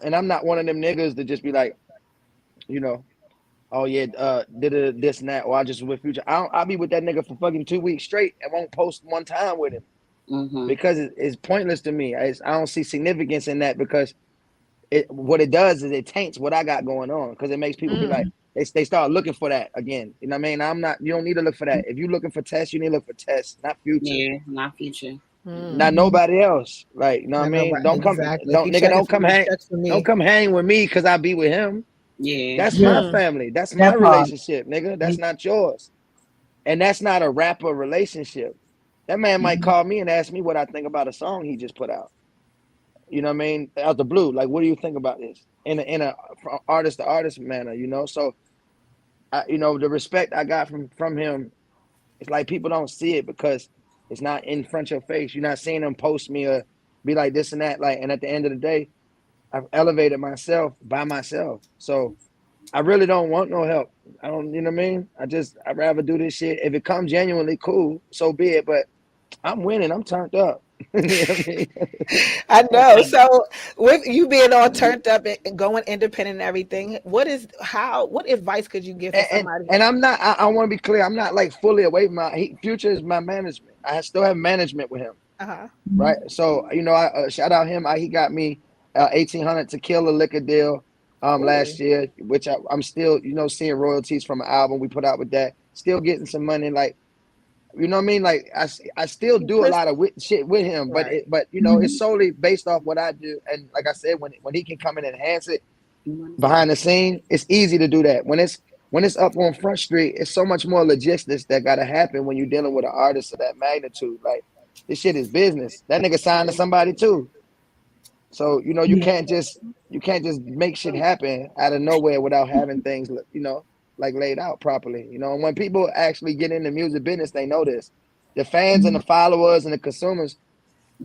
and I'm not one of them niggas to just be like, oh yeah, did this and that, or I just with Future. I'll be with that nigga for fucking 2 weeks straight and won't post one time with him because it's pointless to me. I don't see significance in that because what it does is it taints what I got going on because it makes people be like they start looking for that again. You know what I mean? You don't need to look for that. If you're looking for Tess, you need to look for Tess, not Future. Yeah, not Future. Not nobody else. Like, you know what I mean? Don't come hang with me because I be with him. Yeah. That's my family. That's my relationship, nigga. That's not yours. And that's not a rapper relationship. That man might call me and ask me what I think about a song he just put out. You know what I mean? Out the blue. Like, what do you think about this? In a artist to artist manner, you know? So, the respect I got from him, it's like people don't see it because it's not in front of your face. You're not seeing them post me or be like this and that. Like, and at the end of the day, I've elevated myself by myself. So I really don't want no help. I don't, you know what I mean? I'd rather do this shit. If it comes genuinely cool, so be it. But I'm winning. I'm turned up. You know what I mean? I know. So with you being all turned up and going independent and everything, what advice could you give to somebody? And I'm not, I want to be clear. I'm not like fully away from Future is my management. I still have management with him. Right. So, I shout out him. He got me 1,800 to kill a liquor deal last year, which I'm still, seeing royalties from an album we put out with that. Still getting some money. Like, you know what I mean? Like I still do a lot of shit with him, but it's solely based off what I do. And like I said, when he can come in and enhance it behind the scene, it's easy to do that. When it's up on Front Street, it's so much more logistics that gotta happen when you're dealing with an artist of that magnitude. Like, this shit is business. That nigga signed to somebody too. So, you can't just make shit happen out of nowhere without having things, like laid out properly. And when people actually get in the music business, they know this. The fans and the followers and the consumers,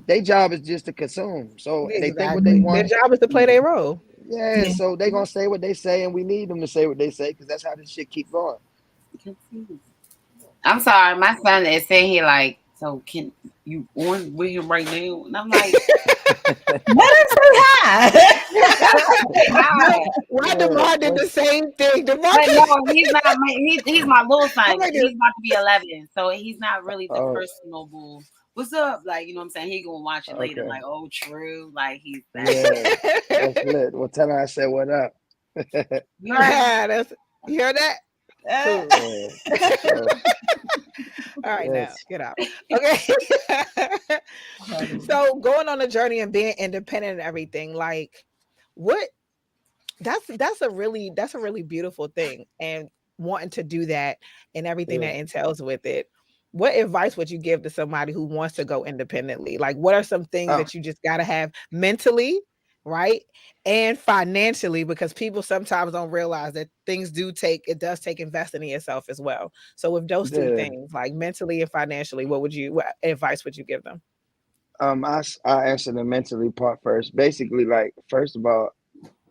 their job is just to consume. So they think what they want. Their job is to play their role. Yeah, so they gonna say what they say, and we need them to say what they say because that's how this shit keep going. I'm sorry, my son is saying here like, so can you on with him right now? And I'm like, let him say hi. Why DeMar did the same thing? DeMar, no, he's not. He's my little son. He's about to be 11, so he's not really the personable. What's up? Like, you know what I'm saying? He gonna watch it later. Like, oh, true. Like, he's that. Yeah, that's lit. Well, tell her I said what up. You hear that? All right, now get out. Okay. So going on a journey and being independent and everything, like, that's a really beautiful thing, and wanting to do that and everything that entails with it. What advice would you give to somebody who wants to go independently? Like, what are some things that you just got to have mentally, right, and financially, because people sometimes don't realize that it does take investing in yourself as well. So with those two things, like mentally and financially, what advice would you give them? I answer the mentally part first. Basically, like, first of all,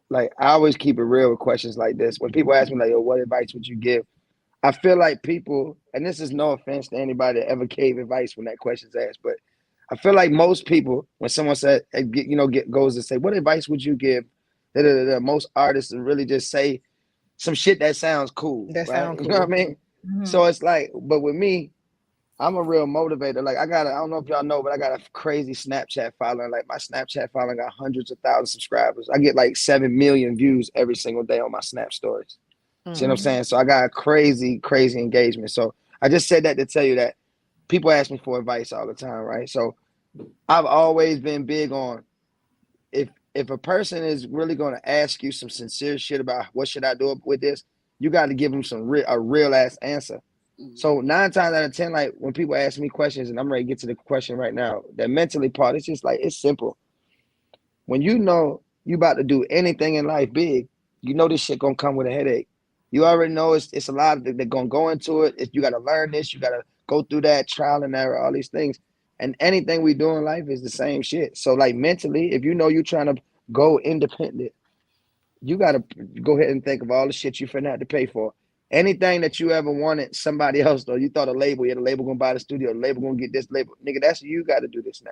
like, I always keep it real with questions like this. When people ask me like, "Yo, what advice would you give?" I feel like people, and this is no offense to anybody that ever gave advice when that question's asked, but I feel like most people, when someone said, goes to say, "What advice would you give?" Most artists really just say some shit that sounds cool. You know what I mean? Mm-hmm. So it's like, but with me, I'm a real motivator. Like, I don't know if y'all know, but I got a crazy Snapchat following. Like, my Snapchat following got hundreds of thousands of subscribers. I get like 7 million views every single day on my Snap stories. Mm-hmm. See what I'm saying? So I got a crazy engagement. So I just said that to tell you that people ask me for advice all the time, right? So I've always been big on, if a person is really going to ask you some sincere shit about what should I do with this, you got to give them a real ass answer. Mm-hmm. So 9 times out of 10, like, when people ask me questions, and I'm ready to get to the question right now, the mentally part, it's just like, it's simple. When you know you about to do anything in life big, you know this shit gonna come with a headache. You already know it's a lot they're gonna go into it. If you got to learn this, you got to go through that trial and error, all these things. And anything we do in life is the same shit. So, like, mentally, if you know you're trying to go independent, you got to go ahead and think of all the shit you finna have to pay for. Anything that you ever wanted somebody else, though, you thought a label, the label gonna buy the studio, the label gonna get this label. Nigga, that's you got to do this now.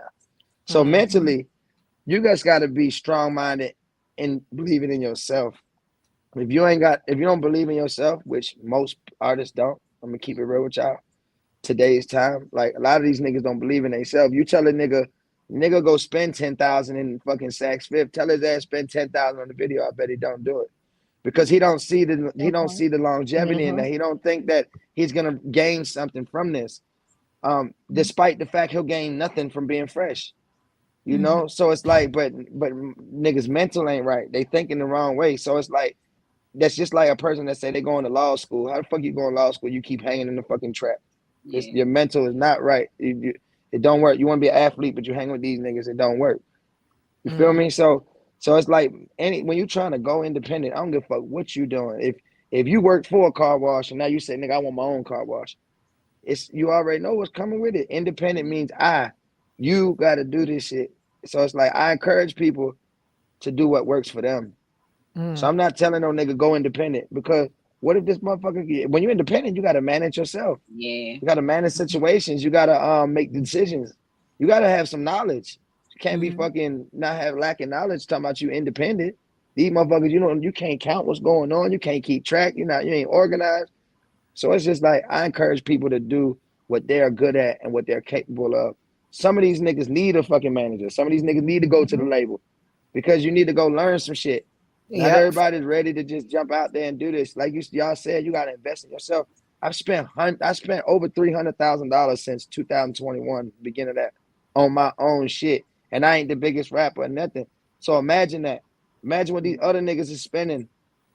So mentally, you guys got to be strong-minded and believing in yourself. If you don't believe in yourself, which most artists don't, I'm gonna keep it real with y'all. Today's time, like a lot of these niggas don't believe in themselves. You tell a nigga go spend 10,000 in fucking Saks Fifth. Tell his ass spend 10,000 on the video. I bet he don't do it because he don't see the longevity in that. He don't think that he's gonna gain something from this. Despite the fact he'll gain nothing from being fresh. You know, so it's like, but niggas mental ain't right. They thinking the wrong way. So it's like. That's just like a person that say they going to law school. How the fuck you going to law school? You keep hanging in the fucking trap. Yeah. Your mental is not right. It don't work. You want to be an athlete, but you hang with these niggas. It don't work. You feel me? So it's like when you trying to go independent, I don't give a fuck what you doing. If you work for a car wash and now you say, nigga, I want my own car wash. You already know what's coming with it. Independent means you got to do this shit. So it's like I encourage people to do what works for them. So I'm not telling no nigga go independent because what if this motherfucker, when you're independent, you got to manage yourself. Yeah. You got to manage situations. You got to make decisions. You got to have some knowledge. You can't be fucking lacking knowledge talking about you independent. These motherfuckers, you can't count what's going on. You can't keep track. You ain't organized. So it's just like, I encourage people to do what they're good at and what they're capable of. Some of these niggas need a fucking manager. Some of these niggas need to go to the label because you need to go learn some shit. Not everybody's ready to just jump out there and do this. Like y'all said, you got to invest in yourself. I spent over $300,000 since 2021, beginning of that, on my own shit, and I ain't the biggest rapper or nothing. So imagine that. Imagine what these other niggas is spending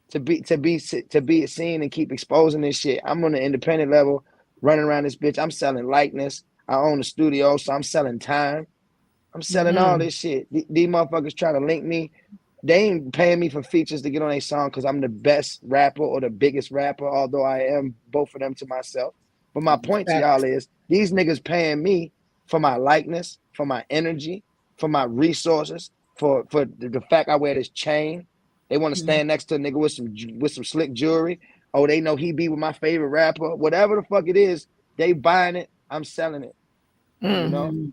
to be seen and keep exposing this shit. I'm on the independent level, running around this bitch. I'm selling likeness. I own a studio, so I'm selling time. I'm selling all this shit. These motherfuckers trying to link me. They ain't paying me for features to get on a song because I'm the best rapper or the biggest rapper, although I am both of them to myself. But my point to y'all is these niggas paying me for my likeness, for my energy, for my resources, for the fact I wear this chain. They want to stand next to a nigga with some slick jewelry. Oh, they know he be with my favorite rapper. Whatever the fuck it is, they buying it. I'm selling it. You know?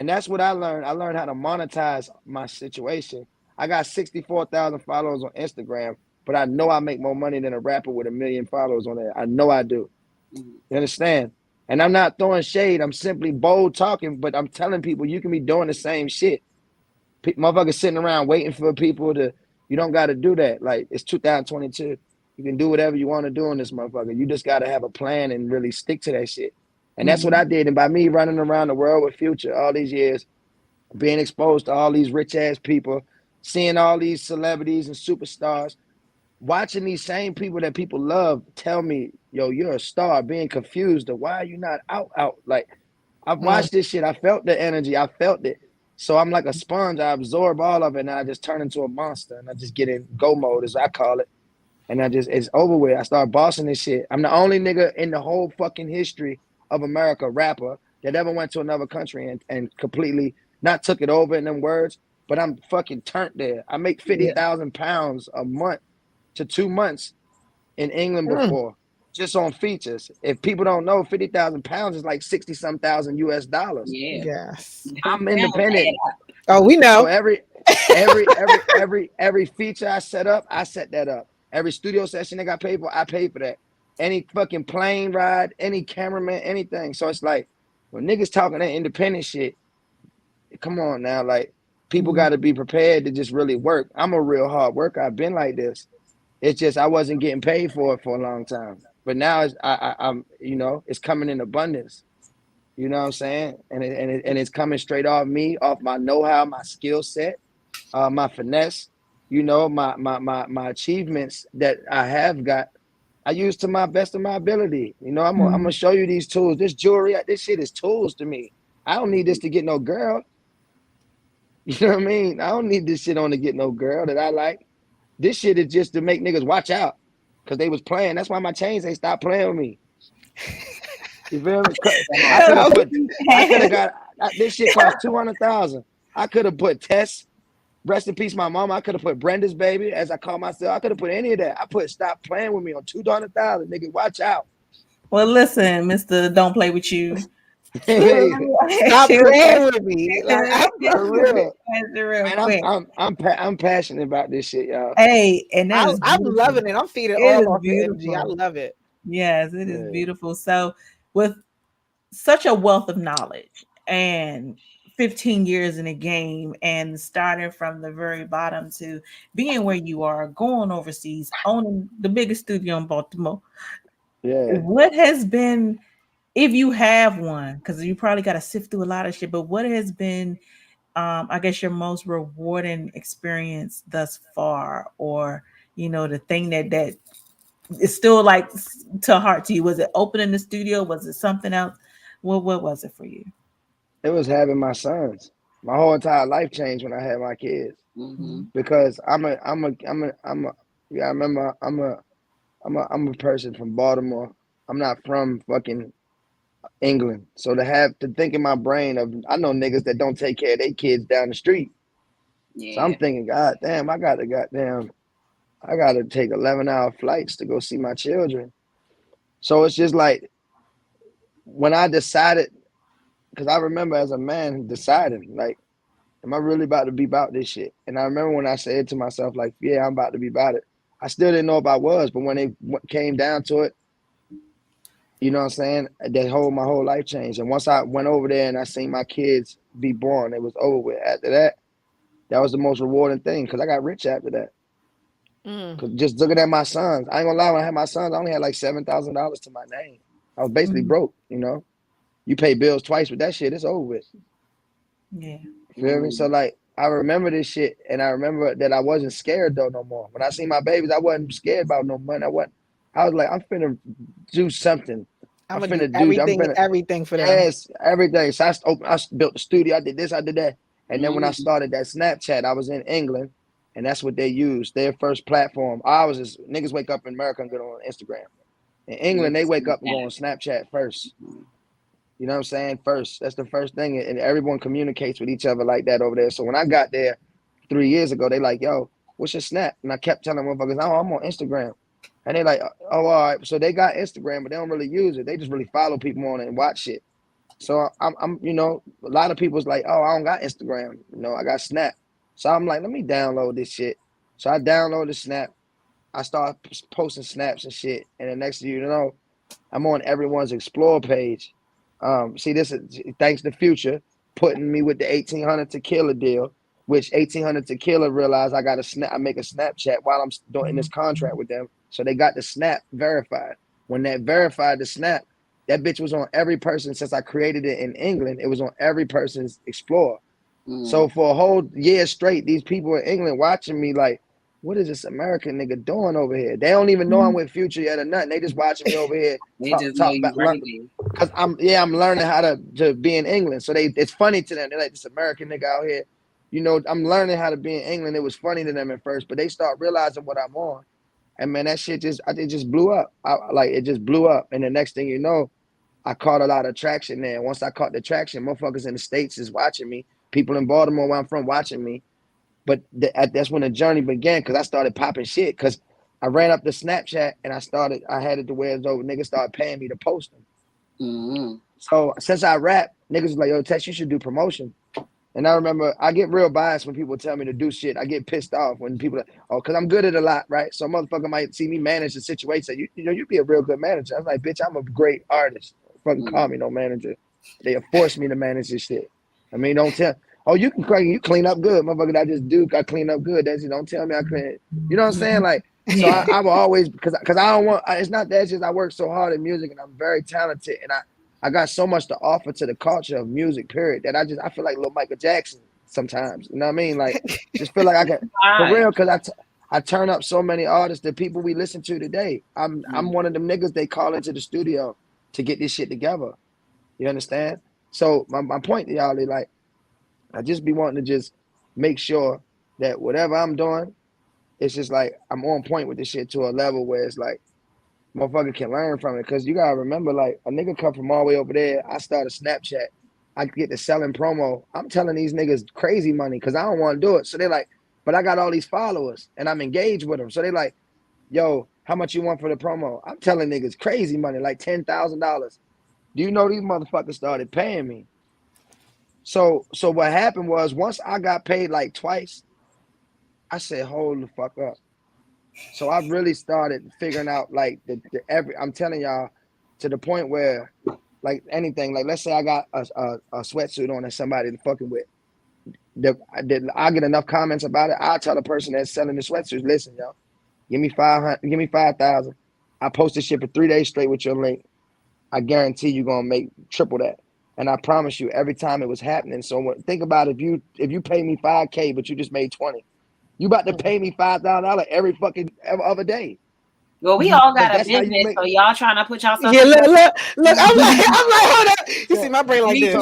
And that's what I learned. I learned how to monetize my situation. I got 64,000 followers on Instagram, but I know I make more money than a rapper with 1 million followers on there. I know I do. You understand? And I'm not throwing shade. I'm simply bold talking, but I'm telling people you can be doing the same shit. Motherfuckers sitting around waiting for people to, you don't got to do that. Like, it's 2022. You can do whatever you want to do in this motherfucker. You just got to have a plan and really stick to that shit. And that's what I did. And by me running around the world with Future all these years, being exposed to all these rich ass people, seeing all these celebrities and superstars, watching these same people that people love tell me, yo, you're a star, being confused of why are you not out? Like, I've watched this shit. I felt the energy. I felt it. So I'm like a sponge. I absorb all of it and I just turn into a monster and I just get in go mode, as I call it. And it's over with. I start bossing this shit. I'm the only nigga in the whole fucking history of America, rapper, that ever went to another country and completely not took it over in them words, but I'm fucking turned there. I make 50,000 pounds a month to 2 months in England before, just on features. If people don't know, 50,000 pounds is like 60-some thousand US dollars. Yeah. Yes. I'm independent. Oh, we know. So every feature I set up, I set that up. Every studio session they got paid for, I paid for that. Any fucking plane ride, any cameraman, anything. So it's like, when niggas talking that independent shit, come on now, like, people got to be prepared to just really work. I'm a real hard worker. I've been like this. It's just I wasn't getting paid for it for a long time. But now I'm it's coming in abundance. You know what I'm saying? And it's coming straight off me, off my know-how, my skill set, my finesse, my achievements that I have got. I use to my best of my ability. I'm gonna show you these tools. This jewelry, this shit is tools to me. I don't need this to get no girl. You know what I mean? I don't need this shit on to get no girl that I like. This shit is just to make niggas watch out because they was playing. That's why my chains ain't stopped playing with me. You feel me? I could have got this shit cost $200,000. I could have put Tess, rest in peace, my mama. I could have put Brenda's baby, as I call myself. I could have put any of that. I put stop playing with me on $200,000. Nigga, watch out. Well, listen, Mr. Don't Play With You. Stop playing with me. Like, For real. Man, I'm passionate about this shit, y'all. Hey, and I'm loving it. I'm feeding all off the energy. I love it. Yes, it is beautiful. So, with such a wealth of knowledge and 15 years in a game, and starting from the very bottom to being where you are, going overseas, owning the biggest studio in Baltimore. Yeah. What has been, if you have one, because you probably got to sift through a lot of shit, but what has been, I guess, your most rewarding experience thus far, or the thing that is still like to heart to you? Was it opening the studio? Was it something else? What was it for you? It was having my sons. My whole entire life changed when I had my kids. Because I'm a person from Baltimore. I'm not from fucking England. So to think in my brain of, I know niggas that don't take care of their kids down the street. Yeah. So I'm thinking, God damn, I gotta take 11-hour flights to go see my children. So it's just like, when I decided, because I remember as a man deciding, like, am I really about to be about this shit? And I remember when I said to myself, like, yeah, I'm about to be about it. I still didn't know if I was, but when it came down to it, you know what I'm saying? My whole life changed. And once I went over there and I seen my kids be born, it was over with. After that, that was the most rewarding thing, because I got rich after that. Cause just looking at my sons, I ain't gonna lie, when I had my sons, I only had like $7,000 to my name. I was basically broke, You pay bills twice with that shit, it's over with. Yeah. You feel me? So like, I remember this shit, and I remember that I wasn't scared though no more. When I seen my babies, I wasn't scared about no money. I was like, I'm finna do something. I'm finna do everything for them. Yes, everything. So I built the studio. I did this, I did that. And then when I started that Snapchat, I was in England, and that's what they used. Their first platform. Niggas wake up in America and go on Instagram. In England, they wake up and go on Snapchat first. You know what I'm saying? First. That's the first thing. And everyone communicates with each other like that over there. So when I got there 3 years ago, they like, yo, what's your Snap? And I kept telling motherfuckers, oh, I'm on Instagram. And they like, oh, all right. So they got Instagram, but they don't really use it. They just really follow people on it and watch shit. So I'm a lot of people's like, oh, I don't got Instagram. I got Snap. So I'm like, let me download this shit. So I downloaded Snap. I start posting snaps and shit. And the next thing you know, I'm on everyone's Explore page. See, this is thanks to Future putting me with the 1800 Tequila deal, which 1800 Tequila realized I make a Snapchat while I'm doing this contract with them. So they got the Snap verified. When that verified the Snap, that bitch was on every person since I created it in England. It was on every person's Explore. So for a whole year straight, these people in England watching me like, what is this American nigga doing over here? They don't even know I'm with Future yet or nothing. They just watching me over here talk about London. Because I'm learning how to be in England. So it's funny to them. They're like, this American nigga out here. I'm learning how to be in England. It was funny to them at first, but they start realizing what I'm on. And man, that shit it just blew up. It just blew up. And the next thing you know, I caught a lot of traction there. Once I caught the traction, motherfuckers in the States is watching me. People in Baltimore where I'm from watching me. But that's when the journey began, because I started popping shit. Because I ran up the Snapchat and I had it to where it's over. Niggas started paying me to post them. So since I rap, niggas was like, yo, Tex, you should do promotion. And I remember I get real biased when people tell me to do shit. I get pissed off when people because I'm good at a lot, right? So a motherfucker might see me manage the situation. Say, you'd be a real good manager. I was like, bitch, I'm a great artist. Fucking call me no manager. They force me to manage this shit. I mean, don't tell. Oh, you clean up good, motherfucker. I clean up good. That's it. Don't tell me I clean. You know what I'm saying? Like, so I will always, because I don't want. It's not that. It's just I work so hard in music and I'm very talented and I got so much to offer to the culture of music. Period. That I feel like little Michael Jackson sometimes. You know what I mean? Like, just feel like I can for real, because I turn up so many artists, the people we listen to today. I'm one of them niggas they call into the studio to get this shit together. You understand? So my point to y'all is like, I just be wanting to just make sure that whatever I'm doing, it's just like I'm on point with this shit to a level where it's like motherfucker can learn from it. Because you gotta remember, like, a nigga come from all the way over there. I started Snapchat. I get to selling promo. I'm telling these niggas crazy money because I don't want to do it. So they're like, but I got all these followers and I'm engaged with them. So they like, yo, how much you want for the promo? I'm telling niggas crazy money, like $10,000. Do you know these motherfuckers started paying me? So what happened was once I got paid like twice, I said, hold the fuck up. So I really started figuring out like I'm telling y'all, to the point where like anything, like let's say I got a sweatsuit on that somebody fucking with. I get enough comments about it. I'll tell the person that's selling the sweatsuits, listen, yo, give me 5,000. I post this shit for 3 days straight with your link. I guarantee you're gonna make triple that. And I promise you, every time it was happening. So think about if you pay me $5K, but you just made 20, you about to pay me $5,000 every fucking other day. Well, we all got a business, so y'all trying to put y'all. Yeah, look. I'm like, hold up. You see my brain like this.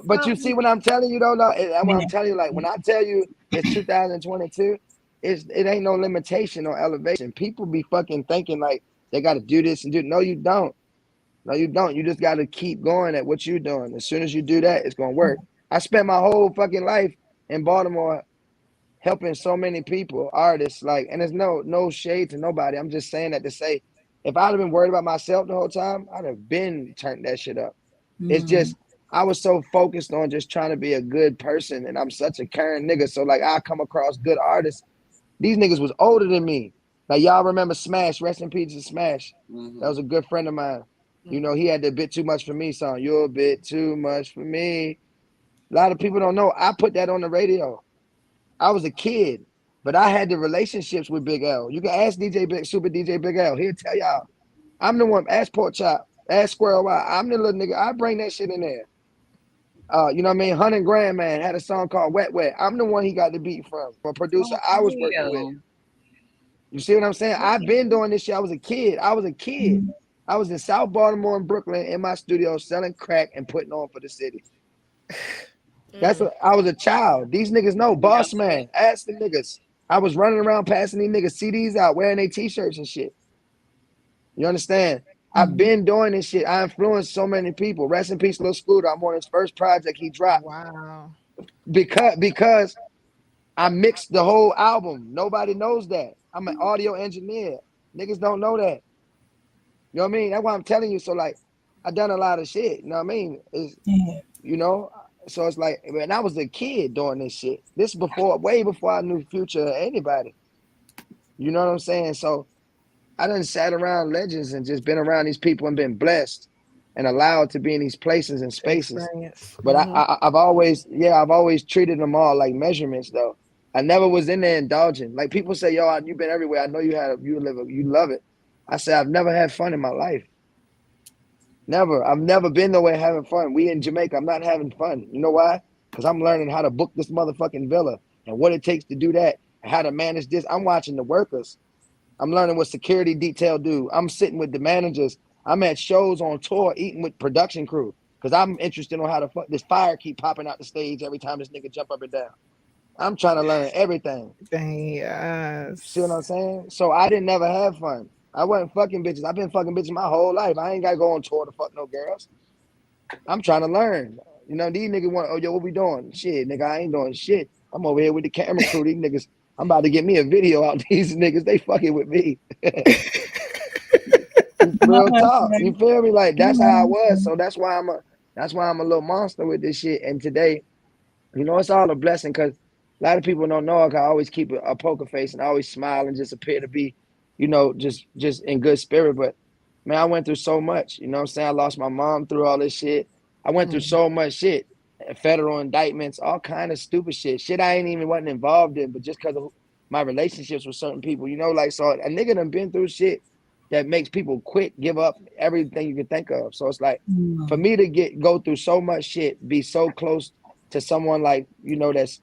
But you see what I'm telling you though? What I'm telling you, like when I tell you it's 2022, it ain't no limitation or elevation. People be fucking thinking like they got to do this and do. No, you don't. No, you don't. You just got to keep going at what you're doing. As soon as you do that, it's gonna work. I spent my whole fucking life in Baltimore helping so many people, artists, like, and there's no shade to nobody. I'm just saying that to say, if I'd have been worried about myself the whole time, I'd have been turned that shit up. It's just, I was so focused on just trying to be a good person, and I'm such a caring nigga. So like, I come across good artists. These niggas was older than me. Like y'all remember Smash, rest in peace to Smash. That was a good friend of mine. You know, he had the Bit Too Much For Me song. You're a bit too much for me. A lot of people don't know. I put that on the radio. I was a kid, but I had the relationships with Big L. You can ask Super DJ Big L. He'll tell y'all. I'm the one. Ask Pork Chop. Ask Squirrel Wild. I'm the little nigga. I bring that shit in there. You know what I mean? 100 Grand Man had a song called Wet Wet. I'm the one he got the beat from. A producer I was working with. You see what I'm saying? I've been doing this shit. I was a kid. I was in South Baltimore and Brooklyn in my studio selling crack and putting on for the city. That's what I was a child. These niggas know. Boss Man. Ask the niggas. I was running around passing these niggas CDs out, wearing their t-shirts and shit. You understand? I've been doing this shit. I influenced so many people. Rest in peace, Lil Scooter. I'm on his first project he dropped. Wow. Because I mixed the whole album. Nobody knows that. I'm an audio engineer. Niggas don't know that. You know what I mean? That's why I'm telling you. So like, I done a lot of shit. You know what I mean? You know? So it's like, when I was a kid doing this shit. This way before I knew Future or anybody. You know what I'm saying? So I done sat around legends and just been around these people and been blessed and allowed to be in these places and spaces. But I've always treated them all like measurements though. I never was in there indulging. Like people say, yo, you've been everywhere. I know you love it. I say, I've never had fun in my life. Never. I've never been nowhere having fun. We in Jamaica, I'm not having fun. You know why? Because I'm learning how to book this motherfucking villa and what it takes to do that and how to manage this. I'm watching the workers. I'm learning what security detail do. I'm sitting with the managers. I'm at shows on tour eating with production crew because I'm interested on how the fuck this fire keep popping out the stage every time this nigga jump up and down. I'm trying to learn everything. Yes. See what I'm saying? So I didn't never have fun. I wasn't fucking bitches. I've been fucking bitches my whole life. I ain't got to go on tour to fuck no girls. I'm trying to learn. You know, these niggas want, oh, yo, what we doing? Shit, nigga, I ain't doing shit. I'm over here with the camera crew. These niggas, I'm about to get me a video out. These niggas, they fucking with me. Real talk. You feel me? Like, that's how I was. So that's why I'm a little monster with this shit. And today, you know, it's all a blessing because a lot of people don't know I always keep a poker face and I always smile and just appear to be, you know, just in good spirit. But man, I went through so much, you know what I'm saying? I lost my mom through all this shit. I went through so much shit, federal indictments, all kind of stupid shit I ain't even wasn't involved in, but just because of my relationships with certain people, you know, like, so a nigga done been through shit that makes people quit, give up everything you can think of. So it's like, for me to go through so much shit, be so close to someone like, you know, that's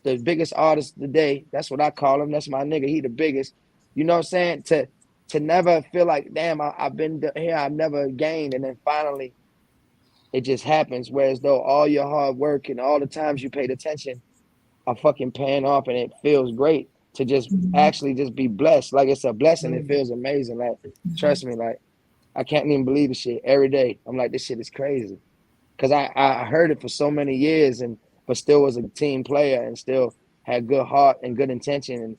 the biggest artist today. That's what I call him. That's my nigga. He the biggest. You know what I'm saying? To never feel like, damn, I've been here, I've never gained. And then finally, it just happens. Whereas though all your hard work and all the times you paid attention are fucking paying off. And it feels great to just actually just be blessed. Like, it's a blessing. It feels amazing. Like, trust me, like, I can't even believe the shit every day. I'm like, this shit is crazy. Because I heard it for so many years, but still was a team player and still had good heart and good intention. And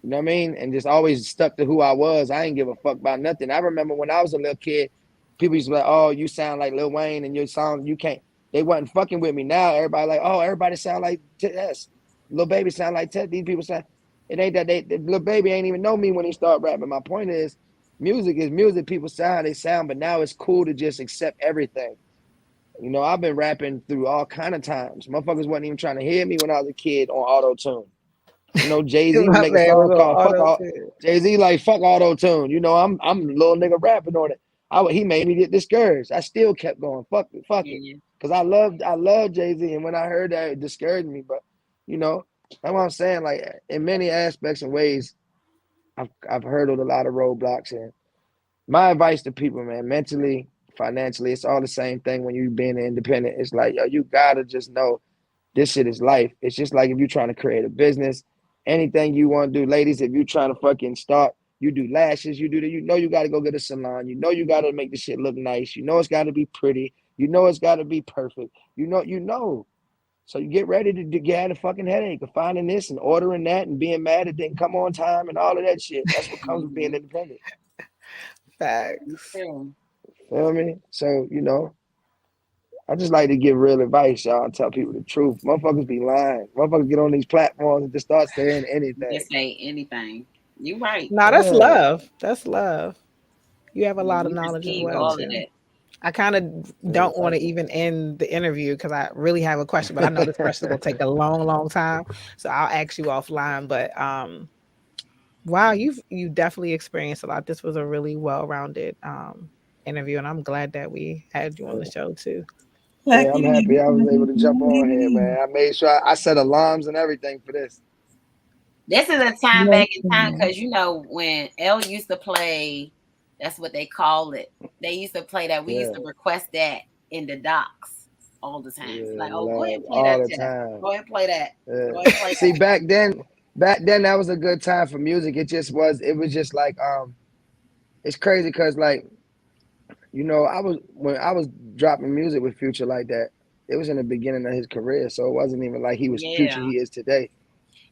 you know what I mean? And just always stuck to who I was. I ain't give a fuck about nothing. I remember when I was a little kid, people used to be like, oh, you sound like Lil Wayne and your song, you can't. They wasn't fucking with me. Now everybody like, oh, everybody sound like Tess. Lil Baby sound like Tess. These people sound. It ain't that Lil Baby ain't even know me when he started rapping. My point is, music is music. People sound, they sound, but now it's cool to just accept everything. You know, I've been rapping through all kind of times. Motherfuckers wasn't even trying to hear me when I was a kid on auto-tune. You know, Jay-Z was making songs called Fuck All. Jay-Z like, fuck auto-tune. You know, I'm a little nigga rapping on it. He made me get discouraged. I still kept going, fuck it. Because I loved Jay-Z. And when I heard that, it discouraged me. But, you know, that's what I'm saying. Like, in many aspects and ways, I've hurdled a lot of roadblocks. And my advice to people, man, mentally, financially, it's all the same thing when you being independent. It's like, yo, you gotta just know this shit is life. It's just like if you're trying to create a business, anything you want to do, ladies, if you're trying to fucking start, you do lashes, you know you gotta go get a salon, you know you gotta make the shit look nice, you know it's gotta be pretty, you know it's gotta be perfect, you know. So you get ready to get a fucking headache of finding this and ordering that and being mad it didn't come on time and all of that shit. That's what comes with being independent. Facts. Feel me? So, you know, I just like to give real advice, y'all, and tell people the truth. Motherfuckers be lying. Motherfuckers get on these platforms and just start saying anything. Just say anything. You right. No, that's love. That's love. You have a lot of knowledge as well. All too. of that. I kind of don't want to even end the interview because I really have a question, but I know this question will take a long, long time. So I'll ask you offline. But wow, you definitely experienced a lot. This was a really well-rounded interview, and I'm glad that we had you on the show too. Yeah, I'm happy I was able to jump on here, man. I made sure I set alarms and everything for this. This is a time back in time because you know when L used to play, that's what they call it. They used to play that. We used to request that in the docs all the time. Yeah, like, oh, go ahead and play all that. the time. Go ahead and play that. Yeah. Go ahead and play See, that. back then that was a good time for music. It was just like it's crazy because like, you know, when I was dropping music with Future like that, it was in the beginning of his career, so it wasn't even like he was Future he is today.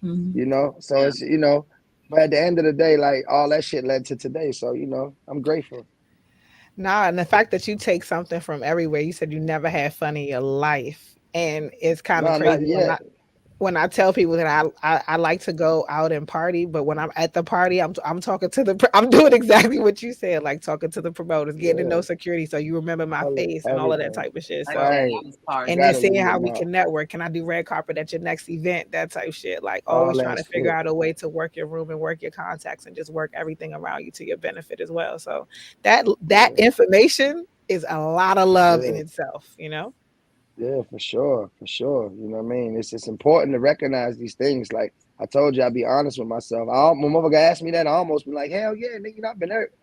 You know, so it's, you know, but at the end of the day, like all that shit led to today. So, you know, I'm grateful. Nah, and the fact that you take something from everywhere, you said you never had fun in your life, and it's kind of crazy when I tell people that I like to go out and party, but when I'm at the party, I'm talking to I'm doing exactly what you said, like talking to the promoters, getting to know security, so you remember my face and all of that type of shit. So, and then seeing how we can network. Can I do red carpet at your next event? That type of shit. Like always trying to figure out a way to work your room and work your contacts and just work everything around you to your benefit as well. So that information is a lot of love in itself, you know. Yeah, for sure. You know what I mean? It's important to recognize these things. Like I told you, I'd be honest with myself. When motherfucker asked me that, I almost been like, hell yeah, nigga, I've been hurt.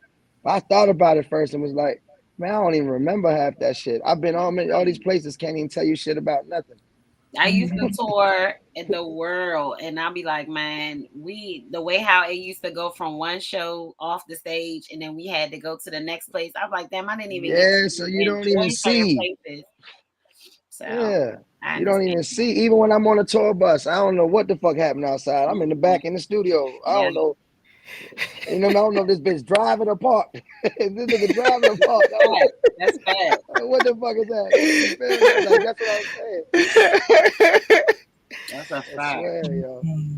But I thought about it first and was like, man, I don't even remember half that shit. I've been all these places, can't even tell you shit about nothing. I used to tour in the world, and I'll be like, man, the way how it used to go from one show off the stage, and then we had to go to the next place. I was like, damn, I didn't even get so you don't even see. Places. So, yeah, you don't even see. Even when I'm on a tour bus, I don't know what the fuck happened outside. I'm in the back in the studio. I don't know. You know, I don't know if this bitch driving or parked. This nigga driving or parked. That's bad. What the fuck is that? Like, that's what I'm saying. That's a fact.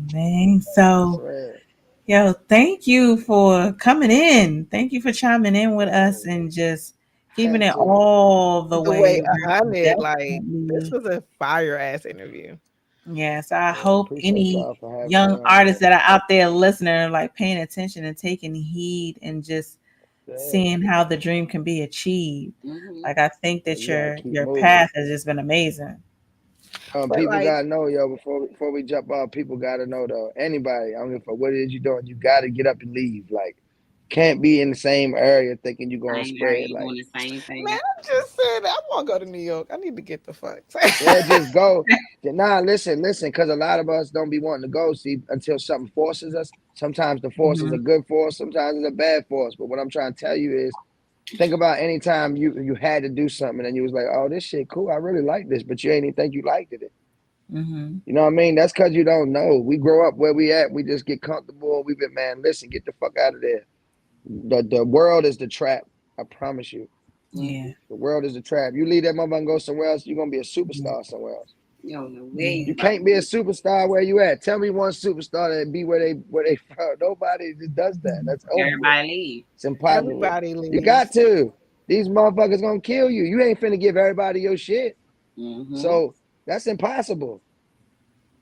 Dang. So, yo, thank you for coming in. Thank you for chiming in with us and just keeping it all the way 100. Like this was a fire ass interview. Yes, I hope any young artists that are out there listening, like paying attention and taking heed and just seeing how the dream can be achieved. Like I think that your path has just been amazing. People gotta know, yo, before we jump off, people gotta know though. Anybody, I don't give a fuck what it is you're doing, you gotta get up and leave. Like can't be in the same area thinking you're gonna spread. Like doing the same thing. Man, I just said I want to go to New York. I need to get the fuck. Yeah, just go. Nah, listen, because a lot of us don't be wanting to go. See, until something forces us. Sometimes the force is a good force. Sometimes it's a bad force. But what I'm trying to tell you is, think about any time you had to do something and you was like, oh, this shit cool. I really like this, but you ain't even think you liked it. You know what I mean? That's because you don't know. We grow up where we at. We just get comfortable. We've been, man, listen, get the fuck out of there. The world is the trap. I promise you. Yeah. The world is a trap. You leave that motherfucker and go somewhere else, you're gonna be a superstar somewhere else. You can't be a superstar where you at. Tell me one superstar that be where they from. Nobody just does that. That's everybody leave. It's impossible. Everybody leaves. You got to. These motherfuckers gonna kill you. You ain't finna give everybody your shit. So that's impossible.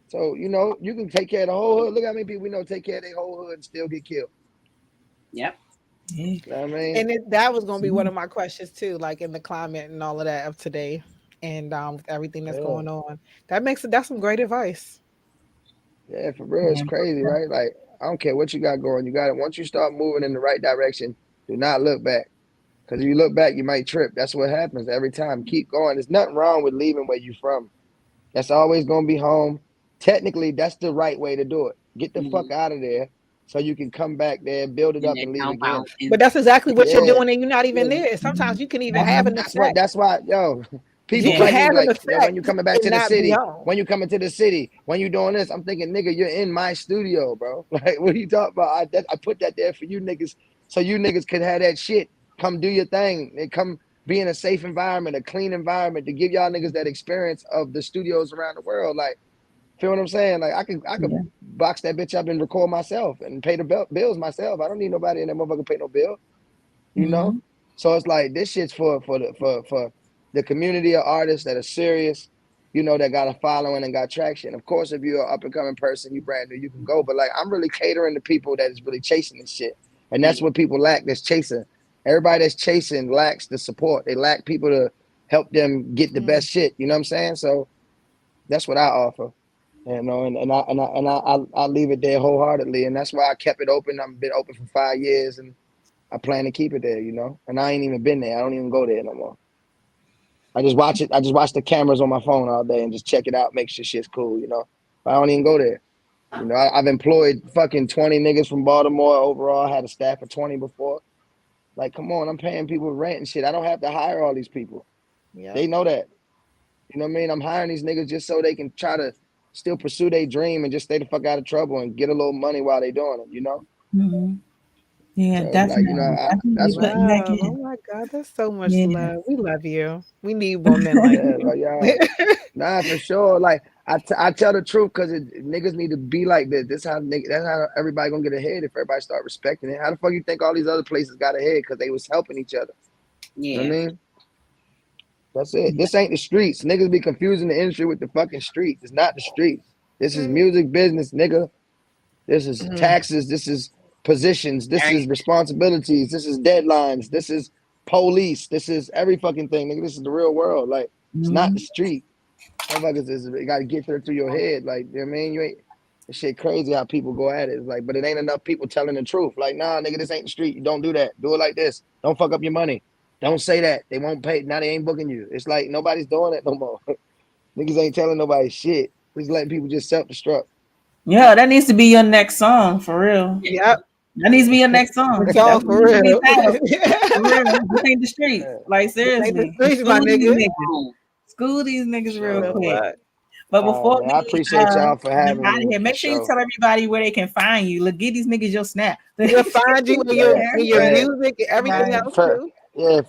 So you know you can take care of the whole hood. Look how many people we know take care of their whole hood and still get killed. Yep. You know what I mean? And that was going to be one of my questions too, like in the climate and all of that of today, and with everything that's going on. That's some great advice. Yeah, for real, it's crazy, right? Like I don't care what you got going. You got it. Once you start moving in the right direction, do not look back. Because if you look back, you might trip. That's what happens every time. Keep going. There's nothing wrong with leaving where you're from. That's always going to be home. Technically, that's the right way to do it. Get the fuck out of there so you can come back there, build it up, and leave again. But that's exactly what you're doing, and you're not even there. Sometimes you can even have an effect. That's why, yo, people you can have an like, effect when you coming back to the and city, not be home. when you coming to the city, when you doing this, I'm thinking, nigga, you're in my studio, bro. Like, what are you talking about? I put that there for you niggas, so you niggas can have that shit. Come do your thing and come be in a safe environment, a clean environment to give y'all niggas that experience of the studios around the world. Like, feel what I'm saying? Like, I can box that bitch up and record myself and pay the bills myself. I don't need nobody in that motherfucker pay no bill. You know? So it's like this shit's for the community of artists that are serious, you know, that got a following and got traction. Of course, if you're an up and coming person, you brand new, you can go. But like, I'm really catering to people that is really chasing this shit, and that's what people lack. That's chasing. Everybody that's chasing lacks the support. They lack people to help them get the best shit. You know what I'm saying? So that's what I offer. You know, and I leave it there wholeheartedly, and that's why I kept it open. I've been open for 5 years, and I plan to keep it there. You know, and I ain't even been there. I don't even go there no more. I just watch it. I just watch the cameras on my phone all day and just check it out, make sure shit's cool. You know, but I don't even go there. You know, I've employed fucking 20 niggas from Baltimore overall. I had a staff of 20 before. Like, come on, I'm paying people rent and shit. I don't have to hire all these people. Yeah, they know that. You know what I mean? I'm hiring these niggas just so they can try to still pursue their dream and just stay the fuck out of trouble and get a little money while they doing it, you know? Yeah, So, definitely. like, you know, that's what. Oh my God, that's so much love. We love you. We need more men like you. Nah, for sure. Like, I tell the truth because niggas need to be like this. That's how everybody gonna get ahead if everybody start respecting it. How the fuck you think all these other places got ahead? Because they was helping each other. Yeah. You know what I mean? That's it. This ain't the streets. Niggas be confusing the industry with the fucking streets. It's not the streets. This is music business, nigga. This is taxes. This is positions. This is responsibilities. This is deadlines. This is police. This is every fucking thing, nigga. This is the real world. Like, it's not the street. Motherfuckers, you gotta get through your head. Like, you know what I mean? You ain't, this shit crazy how people go at it. It's like, but it ain't enough people telling the truth. Like, nah, nigga, this ain't the street. You don't do that. Do it like this. Don't fuck up your money. Don't say that. They won't pay. Now they ain't booking you. It's like nobody's doing it no more. Niggas ain't telling nobody shit. Just letting people just self-destruct. Yeah, that needs to be your next song for real. Yep. That needs to be your next song. For real. This ain't the streets. Like, seriously. School these niggas real quick. But before I appreciate y'all for having me. Here, make sure you tell everybody where they can find you. Look, give these niggas your snap. They'll find you in your music and everything else too. Yeah,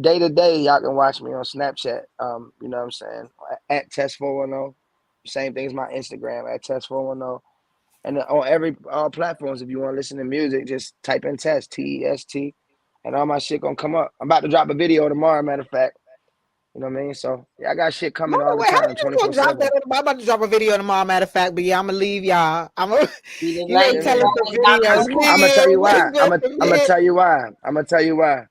day to day, y'all can watch me on Snapchat. You know what I'm saying? At Test410. Same thing as my Instagram at Test410. And on all platforms, if you want to listen to music, just type in Test, T-E-S-T, and all my shit gonna come up. I'm about to drop a video tomorrow, matter of fact. You know what I mean? So yeah, I got shit coming all the time. 24/7. I'm about to drop a video tomorrow, matter of fact. But yeah, I'm gonna leave y'all. I'm gonna tell you why. I'm gonna tell you why. I'm gonna tell you why.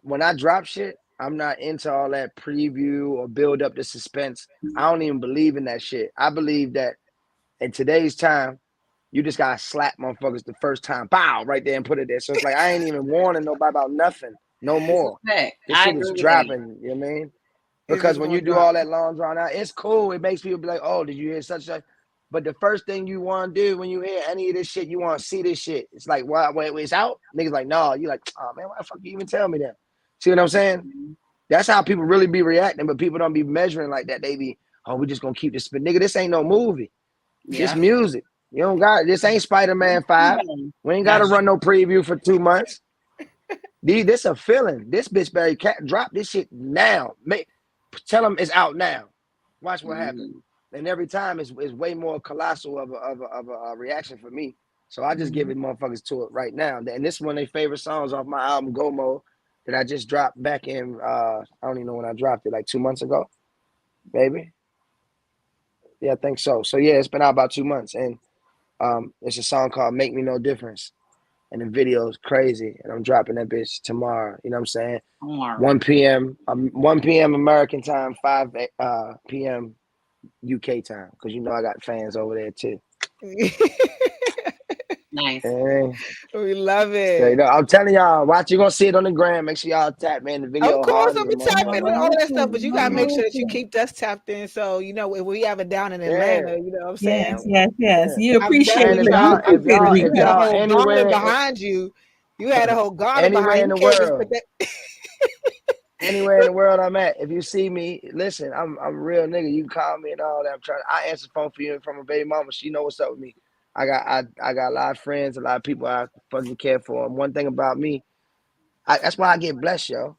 When I drop shit, I'm not into all that preview or build up the suspense. I don't even believe in that shit. I believe that in today's time, you just gotta slap motherfuckers the first time, bow, right there and put it there. So it's like I ain't even warning nobody about nothing no more. This shit is dropping, you know what I mean? Because when you do all that long drawn out, it's cool. It makes people be like, oh, did you hear such a? But the first thing you want to do when you hear any of this shit, you want to see this shit. It's like, why, wait, it's out? Niggas like, no. You like, oh man, why the fuck you even tell me that? See what I'm saying? That's how people really be reacting, but people don't be measuring like that. They be, oh, we just gonna keep this. But nigga, this ain't no movie. This music. You don't got this ain't Spider-Man 5. We ain't gotta run no preview for 2 months. This a feeling. This bitch better drop this shit now. Tell them it's out now. Watch what happens. And every time it's way more colossal of a reaction for me. So I just give it motherfuckers to it right now. And this is one of their favorite songs off my album Go Mode that I just dropped back in I don't even know when I dropped it, like 2 months ago. Baby. Yeah, I think so. So yeah, it's been out about 2 months. And it's a song called Make Me No Difference. And the video is crazy. And I'm dropping that bitch tomorrow. You know what I'm saying? 1 p.m. 1 p.m. American time, 5 p.m. UK time. Because you know I got fans over there too. Nice. Hey. We love it. So, you know, I'm telling y'all, watch, you're gonna see it on the gram. Make sure y'all tap, man. The video. Of course, I'm gonna tap in with all that stuff, but you gotta make sure that you keep us tapped in. So you know, if we have it down in Atlanta, you know what I'm saying? Yes. You appreciate it. If y'all anywhere behind you, you had a whole garden behind in the world. Anywhere in the world I'm at, if you see me, listen, I'm a real nigga. You can call me and all that. I answer the phone for you from a baby mama. She know what's up with me. I got a lot of friends, a lot of people I fucking care for. And one thing about me, that's why I get blessed, yo.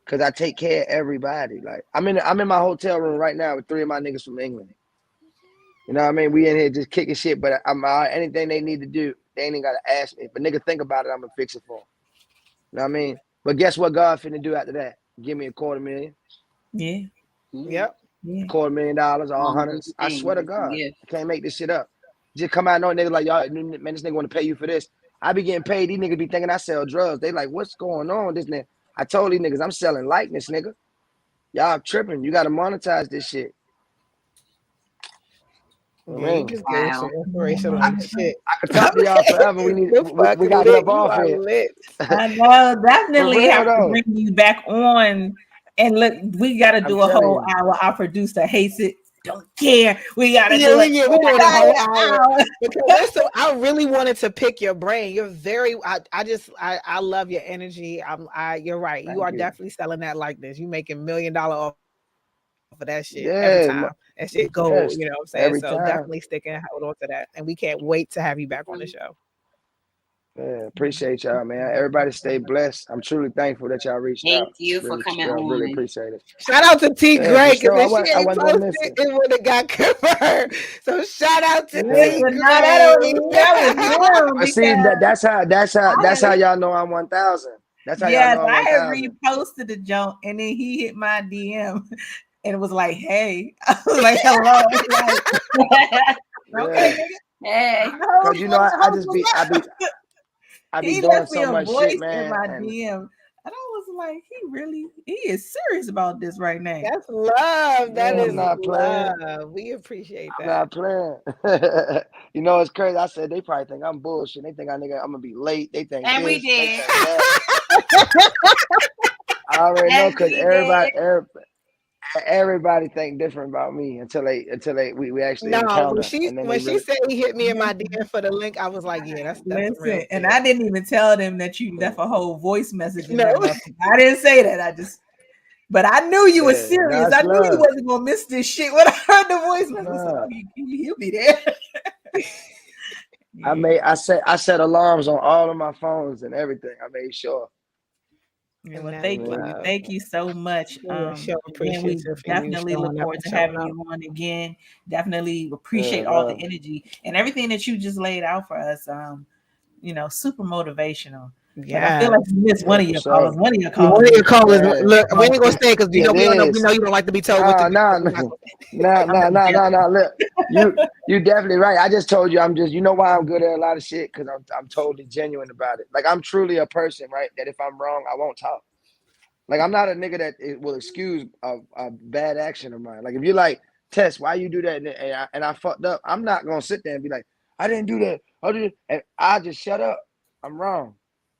Cause I take care of everybody. Like I'm in my hotel room right now with 3 of my niggas from England. You know what I mean? We in here just kicking shit, but anything they need to do, they ain't even gotta ask me. But nigga, think about it, I'm gonna fix it for them. You know what I mean? But guess what God finna do after that? Give me $250,000. Yeah. Yep. $250,000, all hundreds. I swear to God, I can't make this shit up. Just come out knowing niggas like, y'all, man, this nigga want to pay you for this. I be getting paid. These niggas be thinking I sell drugs. They like, what's going on? This nigga. I told these niggas I'm selling likeness, nigga. Y'all tripping. You got to monetize this shit. Yeah, you just gave some inspirational shit. I could talk to y'all forever. We got to get off here. I know. Definitely have to bring you back on. And look, we got to do a whole hour. Our producer hates it. Don't care. We gotta do it. We're doing a whole hour. Because I really wanted to pick your brain. You're very. I love your energy. You're right. You are definitely selling that like this. You making $1 million off of that shit every time. That shit gold. Yes, you know what I'm saying? every So time. definitely sticking hold on to that. And we can't wait to have you back on the show. Yeah, appreciate y'all, man. Everybody stay blessed. I'm truly thankful that y'all reached out. Thank you for coming on. Really appreciate it. Shout out to T Gray, because if she I ain't wasn't posted, it would have got confirmed. So shout out to T Gray. See, that's how y'all know I'm 1,000. That's how y'all know I'm 1,000. I had reposted the junk, and then he hit my DM, and it was like, "Hey," I was like, "Hello." Okay. Hey, because you know I be doing so much shit, man. In my DM, and I was like, he is serious about this right now. That's love. That is not love. Playing. We appreciate that. I'm not playing. You know, it's crazy. I said they probably think I'm bullshit. They think I'm gonna be late. They think and we did. I already know because everybody think different about me until we actually encounter. When she said he hit me in my DM for the link, I was like, yeah, that's listen. And I didn't even tell them that you left a whole voice message. No, I didn't say that. But I knew you were serious. I knew you wasn't gonna miss this shit when I heard the voice message. He'll be there. I set alarms on all of my phones and everything. I made sure. Well, thank you so much. We definitely look forward to having you on again. Definitely appreciate all the energy and everything that you just laid out for us. Super motivational. Yeah, I feel like you missed one of your callers. One of your callers. Look, we ain't gonna stay because we know you don't like to be told what to do. No. Look, you definitely right. I just told you you know why I'm good at a lot of shit, because I'm totally genuine about it. Like I'm truly a person, right? That if I'm wrong, I won't talk. Like I'm not a nigga that will excuse a bad action of mine. Like if you're like, Tess, why you do that? And I fucked up. I'm not gonna sit there and be like, I didn't do that. And I just shut up. I'm wrong.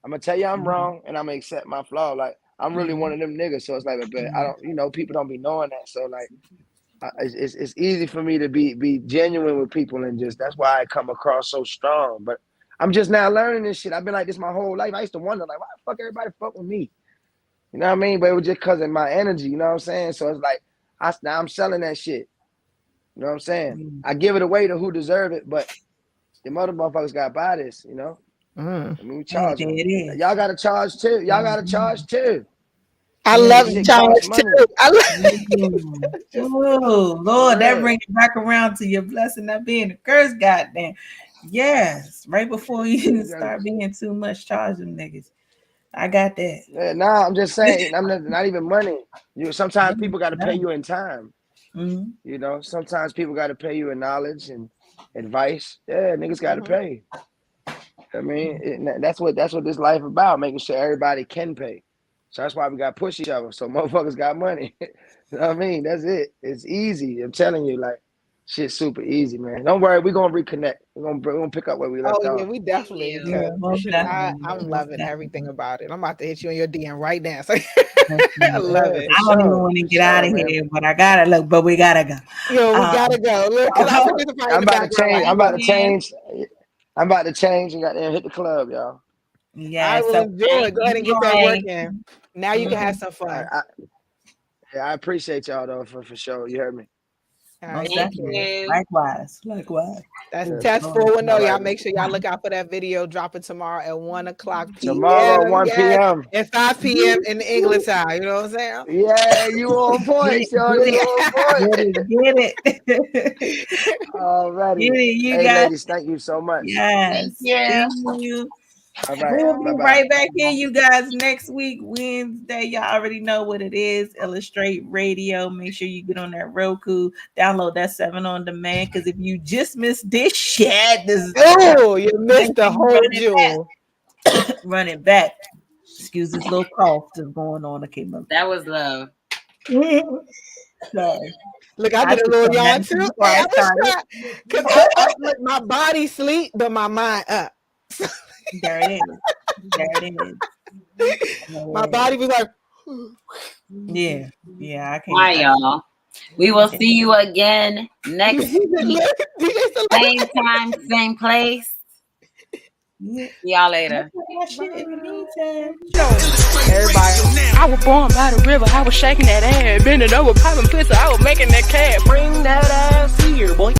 I'm gonna tell you I'm wrong, and I'm gonna accept my flaw. Like I'm really one of them niggas, so it's like, but I don't, people don't be knowing that. So like, it's easy for me to be genuine with people, and just that's why I come across so strong. But I'm just now learning this shit. I've been like this my whole life. I used to wonder like, why the fuck everybody fuck with me? You know what I mean? But it was just because of my energy. You know what I'm saying? So it's like now I'm selling that shit. You know what I'm saying? I give it away to who deserve it, but the motherfuckers got to buy this. You know. I mean, we charge. There it is. Y'all got to charge too. Y'all got to charge too. I love charge too. I love. Oh Lord, that brings it back around to your blessing not being a curse. Goddamn. Yes, right before you start being too much, charge them niggas. I got that. Yeah, nah, I'm just saying. I'm not even money. Sometimes people got to pay you in time. Mm-hmm. You know, sometimes people got to pay you in knowledge and advice. Yeah, niggas got to pay. I mean, that's what this life about, making sure everybody can pay. So that's why we got to push each other. So motherfuckers got money. You know what I mean? That's it. It's easy. I'm telling you, like, shit's super easy, man. Don't worry, we're gonna reconnect. We're gonna pick up where we left off. Yeah, we definitely could. I'm loving everything about it. I'm about to hit you on your DM right now. So I love it. I don't even want to get out of here, but I gotta look. But we gotta go. Yo, we gotta go. Look, I'm about to change. I'm about to change and got there and hit the club, y'all. Yeah, I will enjoy it. Go ahead and get that work in. Now you can have some fun. I appreciate y'all though for sure. You heard me. All right, thank you. Likewise. That's Test 410. Y'all make sure y'all look out for that video dropping tomorrow at 1 o'clock p.m. Tomorrow, 1 p.m. and 5 p.m. in the English time. You know what I'm saying? Yeah, you on point, y'all. You on point. Get it. Alrighty. You hey, guys. Ladies, thank you so much. Yes. Yeah. Thank you. All right. We'll be right back here, you guys, next week, Wednesday. Y'all already know what it is. Illustrate Radio. Make sure you get on that Roku. Download that 7 on demand. Because if you just missed this shit, you missed the whole jewel. Run it back. Excuse this little cough that's going on. That was love. Sorry. Look, I did a little yawn too. Because my body sleep, but my mind up. There it is. My body was like, yeah, I can't. Hi, y'all. We will see you again next week. Same time, same place. See y'all later. Everybody, I was born by the river. I was shaking that ass, bending over, popping pussy. I was making that cat. Bring that ass here, boy.